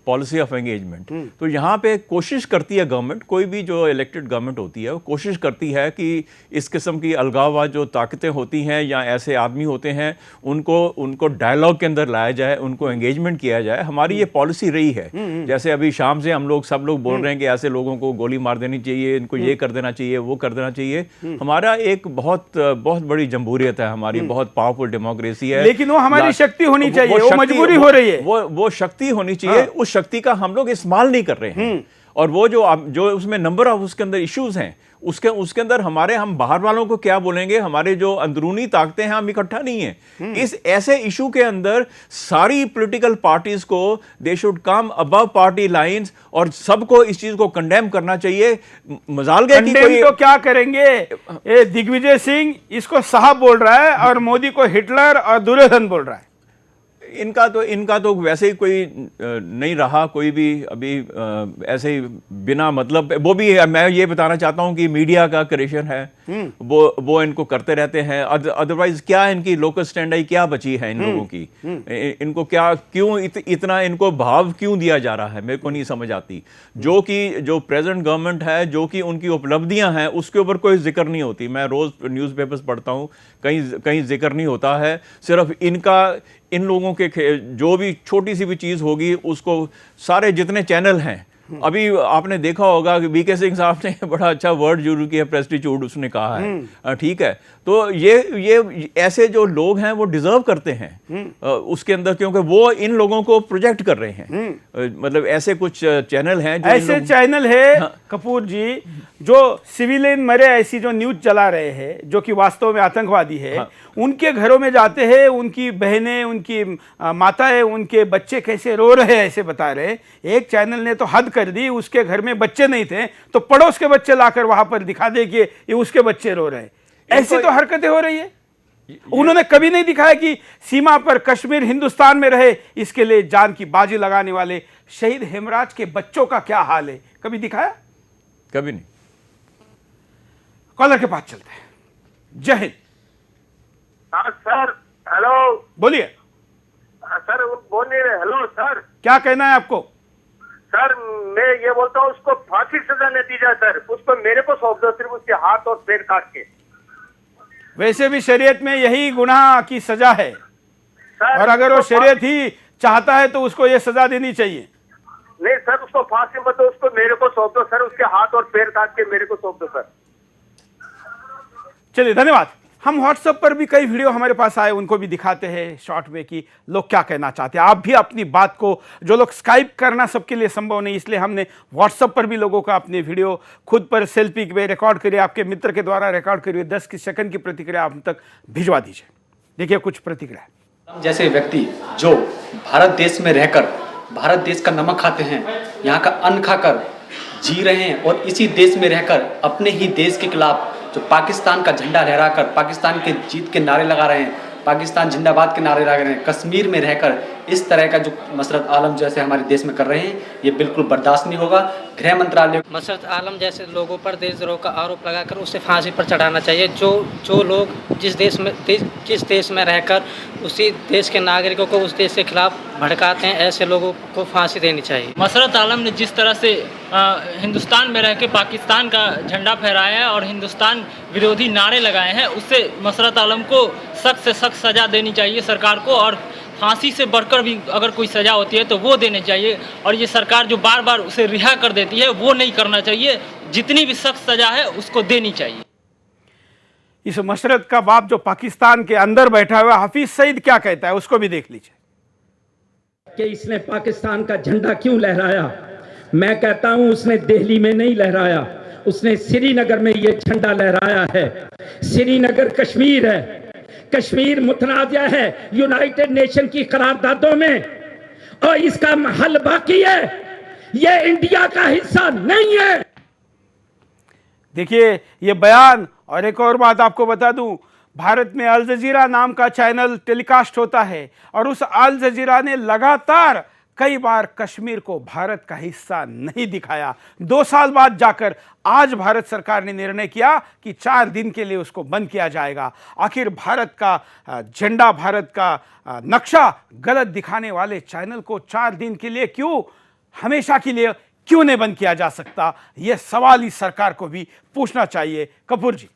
पॉलिसी ऑफ एंगेजमेंट। तो यहाँ पे कोशिश करती है गवर्नमेंट, कोई भी जो इलेक्टेड गवर्नमेंट होती है वो कोशिश करती है कि इस किस्म की अलगाववाद जो ताकतें होती हैं या ऐसे आदमी होते हैं उनको डायलॉग के अंदर लाया जाए, उनको एंगेजमेंट किया जाए। हमारी ये पॉलिसी रही है। जैसे अभी शाम से सब लोग बोल रहे हैं कि ऐसे लोगों को गोली मार देनी चाहिए, इनको ये कर देना चाहिए, वो कर देना चाहिए। हमारा एक बहुत बड़ी जमहूरियत है, हमारी बहुत पावरफुल डेमोक्रेसी है, लेकिन वो हमारी शक्ति होनी चाहिए, वो मजबूरी हो रही है, वो शक्ति होनी चाहिए। उस शक्ति का हम लोग इस्तेमाल नहीं कर रहे हैं। और वो जो उसमें नंबर ऑफ उसके अंदर इश्यूज हैं, उसके अंदर हम बाहर वालों को क्या बोलेंगे, हमारे जो अंदरूनी ताकतें हैं हम इकट्ठा नहीं है। इस ऐसे इशू के अंदर सारी पॉलिटिकल पार्टीज को they should come above party lines और सबको इस चीज को कंडेम करना चाहिए। मजाल गए कि कोई तो क्या करेंगे, ये दिग्विजय सिंह इसको साहब बोल रहा है और मोदी को हिटलर और दुर्योधन बोल रहा है। इनका तो वैसे ही कोई नहीं रहा, कोई भी अभी ऐसे ही बिना मतलब, वो भी मैं ये बताना चाहता हूं कि मीडिया का क्रिएशन है, वो इनको करते रहते हैं। अदरवाइज क्या इनकी लोकल स्टैंड क्या बची है इन लोगों की? इनको क्या क्यों इतना इनको भाव क्यों दिया जा रहा है, मेरे को नहीं समझ आती। जो प्रेजेंट गवर्नमेंट है, जो कि उनकी उपलब्धियां हैं, उसके ऊपर कोई जिक्र नहीं होती। मैं रोज न्यूज़पेपर्स पढ़ता हूं, कहीं जिक्र नहीं होता है। सिर्फ इन लोगों के जो भी छोटी सी भी चीज होगी उसको सारे जितने चैनल हैं, अभी आपने देखा होगा कि बीके सिंह साहब ने बड़ा अच्छा वर्ड यूज किया, प्रेस्टिट्यूड उसने कहा है, ठीक है। तो ये ऐसे जो लोग हैं वो डिजर्व करते हैं उसके अंदर, क्योंकि वो इन लोगों को प्रोजेक्ट कर रहे हैं। मतलब ऐसे कुछ चैनल हैं, ऐसे चैनल है कपूर जी जो सिविलियन मरे ऐसी जो न्यूज चला रहे हैं, जो कि वास्तव में आतंकवादी है। उनके घरों में जाते हैं, उनकी बहनें, उनकी माताएं, उनके बच्चे कैसे रो रहे हैं ऐसे बता रहे। एक चैनल ने तो हद कर दी, उसके घर में बच्चे नहीं थे तो पड़ोस के बच्चे लाकर वहां पर दिखा दे कि ये उसके बच्चे रो रहे हैं। ऐसी तो हरकतें हो रही है। उन्होंने कभी नहीं दिखाया कि सीमा पर कश्मीर हिंदुस्तान में रहे, इसके लिए जान की बाजी लगाने वाले शहीद हेमराज के बच्चों का क्या हाल है, कभी दिखाया? कभी नहीं। कॉलर के पास चलते हैं। जय हिंद। सर हेलो, बोलिए सर। बोल नहीं रहे। हेलो सर, क्या कहना है आपको? सर मैं ये बोलता हूँ उसको फांसी सजा नहीं दी जाए सर, उसको मेरे को सौंप दो, सिर्फ उसके हाथ और पैर काट के। वैसे भी शरीयत में यही गुनाह की सजा है सर, और अगर वो शरीयत ही चाहता है तो उसको ये सजा देनी चाहिए। नहीं सर, उसको फांसी मत दो, उसको मेरे को सौंप दो सर, उसके हाथ और पैर काट के मेरे को सौंप दो सर। चलिए धन्यवाद। हम व्हाट्सएप पर भी कई वीडियो हमारे पास आए, उनको भी दिखाते हैं शॉर्ट में कि लोग क्या कहना चाहते हैं। आप भी अपनी बात को, जो लोग स्काइप करना सबके लिए संभव नहीं, इसलिए हमने व्हाट्सएप पर भी लोगों का अपनी वीडियो खुद पर सेल्फी में रिकॉर्ड करिए, आपके मित्र के द्वारा रिकॉर्ड करिए, 10 सेकंड की प्रतिक्रिया आप तक भिजवा दीजिए। देखिए कुछ प्रतिक्रिया। जैसे व्यक्ति जो भारत देश में रहकर भारत देश का नमक खाते हैं, यहाँ का अन्न खाकर जी रहे हैं और इसी देश में रहकर अपने ही देश के खिलाफ जो पाकिस्तान का झंडा लहराकर पाकिस्तान के जीत के नारे लगा रहे हैं, पाकिस्तान जिंदाबाद के नारे लगा रहे हैं, कश्मीर में रहकर इस तरह का जो मसरत आलम जैसे हमारे देश में कर रहे हैं, ये बिल्कुल बर्दाश्त नहीं होगा। गृह मंत्रालय मसरत आलम जैसे लोगों पर देशद्रोह का आरोप लगाकर उसे फांसी पर चढ़ाना चाहिए। जो लोग जिस देश में रहकर उसी देश के नागरिकों को उस देश के खिलाफ भड़काते हैं, ऐसे लोगों को फांसी देनी चाहिए। मसरत आलम ने जिस तरह से हिंदुस्तान में रह के पाकिस्तान का झंडा फहराया है और हिंदुस्तान विरोधी नारे लगाए हैं, उससे मसरत आलम को सख्त से सख्त सज़ा देनी चाहिए सरकार को, और फांसी से बढ़कर भी अगर कोई सज़ा होती है तो वो देनी चाहिए। और ये सरकार जो बार बार उसे रिहा कर देती है वो नहीं करना चाहिए, जितनी भी सख्त सज़ा है उसको देनी चाहिए। इस मशरत का बाप जो पाकिस्तान के अंदर बैठा हुआ हाफिज सईद क्या कहता है, उसको भी देख लीजिए। कि इसने पाकिस्तान का झंडा क्यों लहराया? मैं कहता हूं उसने दिल्ली में नहीं लहराया, उसने श्रीनगर में ये झंडा लहराया है। श्रीनगर कश्मीर है, कश्मीर मुतनाज़ा है यूनाइटेड नेशन की करारदादों में, और इसका हल बाकी है, ये इंडिया का हिस्सा नहीं है। देखिए ये बयान, और एक और बात आपको बता दूं, भारत में अल जजीरा नाम का चैनल टेलीकास्ट होता है और उस अल जजीरा ने लगातार कई बार कश्मीर को भारत का हिस्सा नहीं दिखाया। 2 साल बाद जाकर आज भारत सरकार ने निर्णय किया कि 4 दिन के लिए उसको बंद किया जाएगा। आखिर भारत का झंडा, भारत का नक्शा गलत दिखाने वाले चैनल को 4 दिन के लिए क्यों, हमेशा के लिए क्यों नहीं बंद किया जा सकता? यह सवाल इस सरकार को भी पूछना चाहिए। कपूर जी।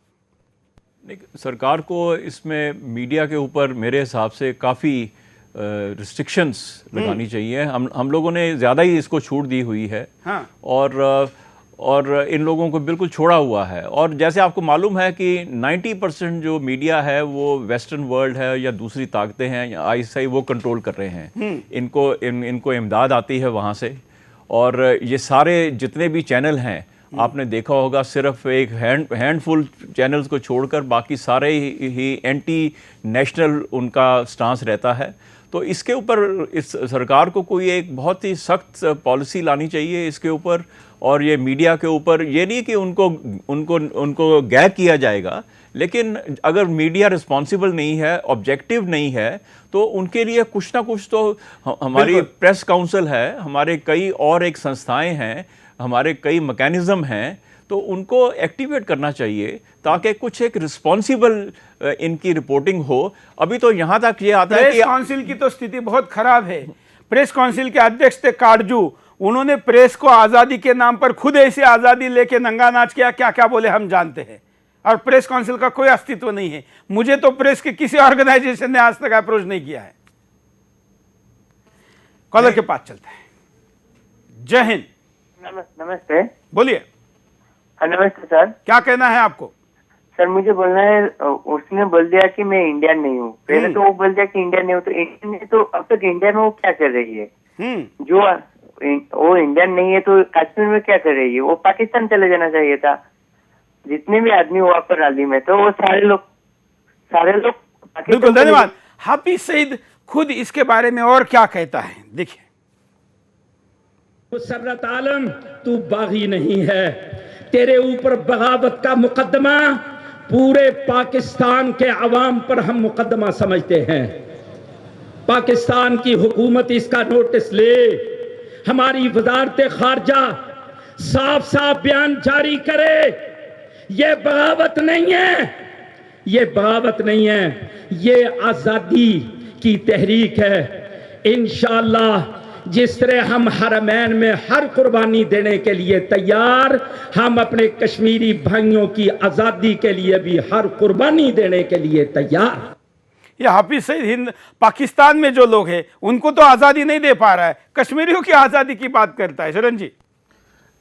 सरकार को इसमें मीडिया के ऊपर मेरे हिसाब से काफ़ी रिस्ट्रिक्शंस लगानी चाहिए। हम लोगों ने ज़्यादा ही इसको छूट दी हुई है। हाँ। और इन लोगों को बिल्कुल छोड़ा हुआ है। और जैसे आपको मालूम है कि 90% जो मीडिया है वो वेस्टर्न वर्ल्ड है या दूसरी ताकतें हैं या आईएसआई, वो कंट्रोल कर रहे हैं। इनको इमदाद आती है वहाँ से। और ये सारे जितने भी चैनल हैं, आपने देखा होगा, सिर्फ एक हैंडफुल चैनल्स को छोड़कर बाकी सारे ही एंटी नेशनल उनका स्टांस रहता है। तो इसके ऊपर इस सरकार को कोई एक बहुत ही सख्त पॉलिसी लानी चाहिए इसके ऊपर। और ये मीडिया के ऊपर ये नहीं कि उनको गैर किया जाएगा, लेकिन अगर मीडिया रिस्पॉन्सिबल नहीं है, ऑब्जेक्टिव नहीं है, तो उनके लिए कुछ ना कुछ तो, हमारी प्रेस काउंसिल है, हमारे कई और एक संस्थाएं हैं, हमारे कई मैकेनिज्म हैं, तो उनको एक्टिवेट करना चाहिए ताकि कुछ एक रिस्पॉन्सिबल इनकी रिपोर्टिंग हो। अभी तो यहाँ तक ये आता है कि प्रेस काउंसिल की तो स्थिति बहुत खराब है। प्रेस काउंसिल के अध्यक्ष थे काटजू, उन्होंने प्रेस को आजादी के नाम पर खुद ऐसी आजादी लेके नंगा नाच किया, क्या क्या बोले हम जानते हैं। और प्रेस काउंसिल का कोई अस्तित्व नहीं है। मुझे तो प्रेस के किसी ऑर्गेनाइजेशन ने आज तक अप्रोच नहीं किया है। कॉलर के पास चलते हैं। जय हिंद। नमस्ते। बोलिए। नमस्ते सर। क्या कहना है आपको? सर मुझे बोलना है, उसने बोल दिया कि मैं इंडियन नहीं हूँ। पहले तो वो बोल दिया कि इंडियन नहीं हूँ, तो इंडियन नहीं, तो अब तक इंडिया में वो क्या कर रही है? जो वो इंडियन नहीं है तो कश्मीर में क्या कर रही है? वो पाकिस्तान चले जाना चाहिए था। जितने भी आदमी वहां पर रैली में, तो वो सारे लोग बिल्कुल। धन्यवाद। हाफिज सईद खुद इसके बारे में और क्या कहता है, देखिए। मुसर्रत आलम, तू बागी नहीं है। तेरे ऊपर बगावत का मुकदमा पूरे पाकिस्तान के अवाम पर हम मुकदमा समझते हैं। पाकिस्तान की हुकूमत इसका नोटिस ले। हमारी वजारत खारजा साफ साफ बयान जारी करे। ये बगावत नहीं है, ये बगावत नहीं है, ये आजादी की तहरीक है। इंशाअल्लाह जिस तरह हम हरमैन में हर कुर्बानी देने के लिए तैयार, हम अपने कश्मीरी भाइयों की आजादी के लिए भी हर कुर्बानी देने के लिए तैयार। ये हाफिज सईद हिंद पाकिस्तान में जो लोग हैं उनको तो आजादी नहीं दे पा रहा है, कश्मीरियों की आजादी की बात करता है। शरण जी।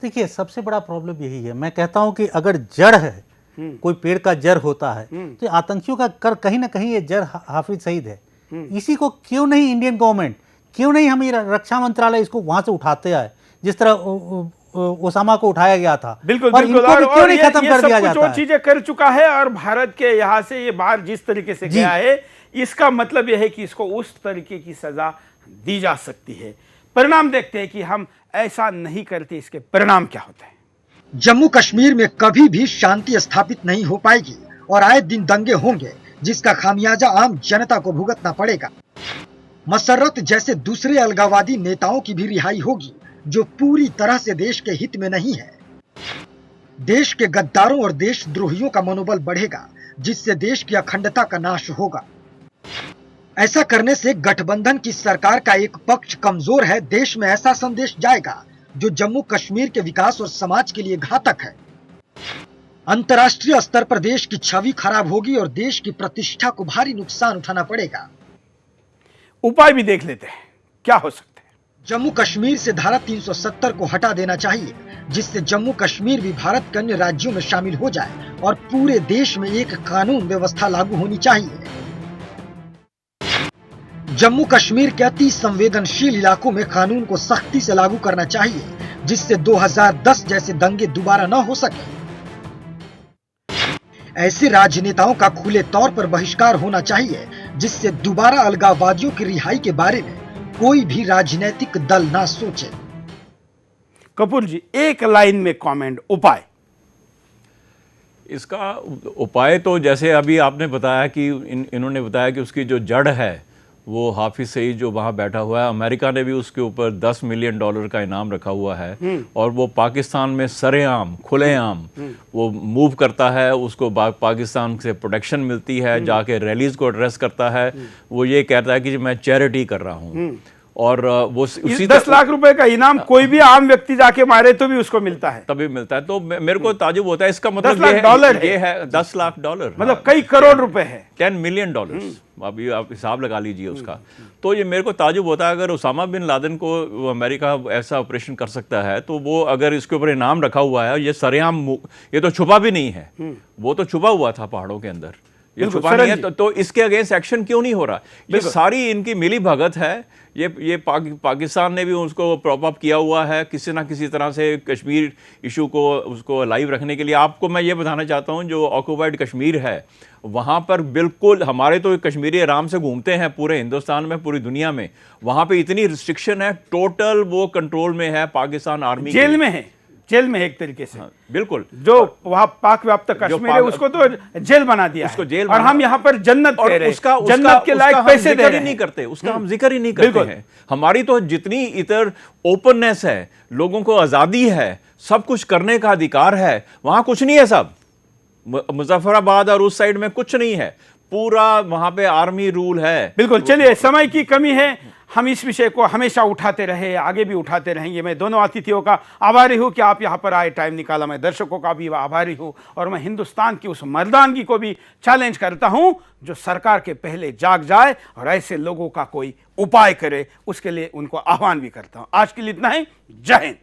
देखिए सबसे बड़ा प्रॉब्लम यही है, मैं कहता हूं कि अगर जड़ है, कोई पेड़ का जड़ होता है, तो आतंकियों का कहीं ना कहीं ये जड़ हाफिज सईद है। इसी को क्यों नहीं इंडियन गवर्नमेंट, क्यों नहीं हम रक्षा मंत्रालय इसको वहां से उठाते आए, जिस तरह ओसामा को उठाया गया था। बिल्कुल और बिल्कुल। इनको भी क्यों नहीं खत्म कर दिया जाता है? जो चीजें कर चुका है और भारत के यहाँ से ये बाहर जिस तरीके से गया है, इसका मतलब यह है कि इसको उस तरीके की सजा दी जा सकती है। परिणाम देखते हैं कि हम ऐसा नहीं करते, इसके परिणाम क्या होते हैं। जम्मू कश्मीर में कभी भी शांति स्थापित नहीं हो पाएगी और आए दिन दंगे होंगे, जिसका खामियाजा आम जनता को भुगतना पड़ेगा। मसर्रत जैसे दूसरे अलगाववादी नेताओं की भी रिहाई होगी, जो पूरी तरह से देश के हित में नहीं है। देश के गद्दारों और देशद्रोहियों का मनोबल बढ़ेगा, जिससे देश की अखंडता का नाश होगा। ऐसा करने से गठबंधन की सरकार का एक पक्ष कमजोर है। देश में ऐसा संदेश जाएगा जो जम्मू कश्मीर के विकास और समाज के लिए घातक है। अंतर्राष्ट्रीय स्तर पर देश की छवि खराब होगी और देश की प्रतिष्ठा को भारी नुकसान उठाना पड़ेगा। उपाय भी देख लेते हैं क्या हो सकते हैं। जम्मू कश्मीर से धारा 370 को हटा देना चाहिए, जिससे जम्मू कश्मीर भी भारत के अन्य राज्यों में शामिल हो जाए और पूरे देश में एक कानून व्यवस्था लागू होनी चाहिए। जम्मू कश्मीर के अति संवेदनशील इलाकों में कानून को सख्ती से लागू करना चाहिए, जिससे 2010 जैसे दंगे दोबारा न हो सके। ऐसे राजनेताओं का खुले तौर पर बहिष्कार होना चाहिए, जिससे दोबारा अलगाववादियों की रिहाई के बारे में कोई भी राजनीतिक दल ना सोचे। कपूर जी, एक लाइन में कमेंट, उपाय। इसका उपाय तो जैसे अभी आपने बताया कि इन्होंने बताया कि उसकी जो जड़ है वो हाफिज सईद जो वहाँ बैठा हुआ है, अमेरिका ने भी उसके ऊपर $10 मिलियन का इनाम रखा हुआ है और वो पाकिस्तान में सरेआम खुलेआम वो मूव करता है, उसको पाकिस्तान से प्रोटेक्शन मिलती है, जाके रैलीज को एड्रेस करता है, वो ये कहता है कि मैं चैरिटी कर रहा हूँ और वो उसी 10 लाख रुपए का इनाम कोई भी आम व्यक्ति जाके मारे तो भी उसको मिलता है, तभी मिलता है। तो मेरे को ताजुब होता है, इसका मतलब ये है $10 लाख, मतलब कई करोड़ रुपए है, $10 मिलियन। अभी आप हिसाब लगा लीजिए उसका। तो ये मेरे को ताजुब होता है, अगर उसामा बिन लादेन को अमेरिका ऐसा ऑपरेशन कर सकता है तो वो अगर इसके ऊपर इनाम रखा हुआ है, ये सरेआम, ये तो छुपा भी नहीं है, वो तो छुपा हुआ था पहाड़ों के अंदर, ये छुपा नहीं है, तो इसके अगेंस्ट एक्शन क्यों नहीं हो रहा? ये सारी इनकी मिली भगत है। ये पाकिस्तान ने भी उसको प्रॉप अप किया हुआ है किसी ना किसी तरह से, कश्मीर इशू को उसको लाइव रखने के लिए। आपको मैं ये बताना चाहता हूँ, जो ऑक्युपाइड कश्मीर है वहाँ पर बिल्कुल हमारे तो कश्मीरी आराम से घूमते हैं पूरे हिंदुस्तान में, पूरी दुनिया में, वहाँ पे इतनी रिस्ट्रिक्शन है, टोटल वो कंट्रोल में है पाकिस्तान आर्मी, जेल में है, जेल में एक तरीके से। हाँ, बिल्कुल। जो वहाँ पाक व्याप्त कश्मीर है उसको तो जेल बना दिया उसको जेल, और हम यहाँ पर जन्नत कह रहे हैं, जन्नत के लायक पैसे दे रहे हैं, नहीं करते उसका हम जिक्र ही नहीं करते हैं। हमारी तो जितनी इधर ओपननेस है, लोगों को आजादी है, सब कुछ करने का अधिकार है, वहां कुछ नहीं है। सब मुजफ्फराबाद और उस साइड में कुछ नहीं है, पूरा वहां पे आर्मी रूल है। बिल्कुल। चलिए, समय की कमी है, हम इस विषय को हमेशा उठाते रहे, आगे भी उठाते रहेंगे। मैं दोनों अतिथियों का आभारी हूं कि आप यहां पर आए, टाइम निकाला। मैं दर्शकों का भी आभारी हूं और मैं हिंदुस्तान की उस मर्दानगी को भी चैलेंज करता हूं जो सरकार के पहले जाग जाए और ऐसे लोगों का कोई उपाय करे, उसके लिए उनको आह्वान भी करता हूं। आज के लिए इतना ही। जय हिंद।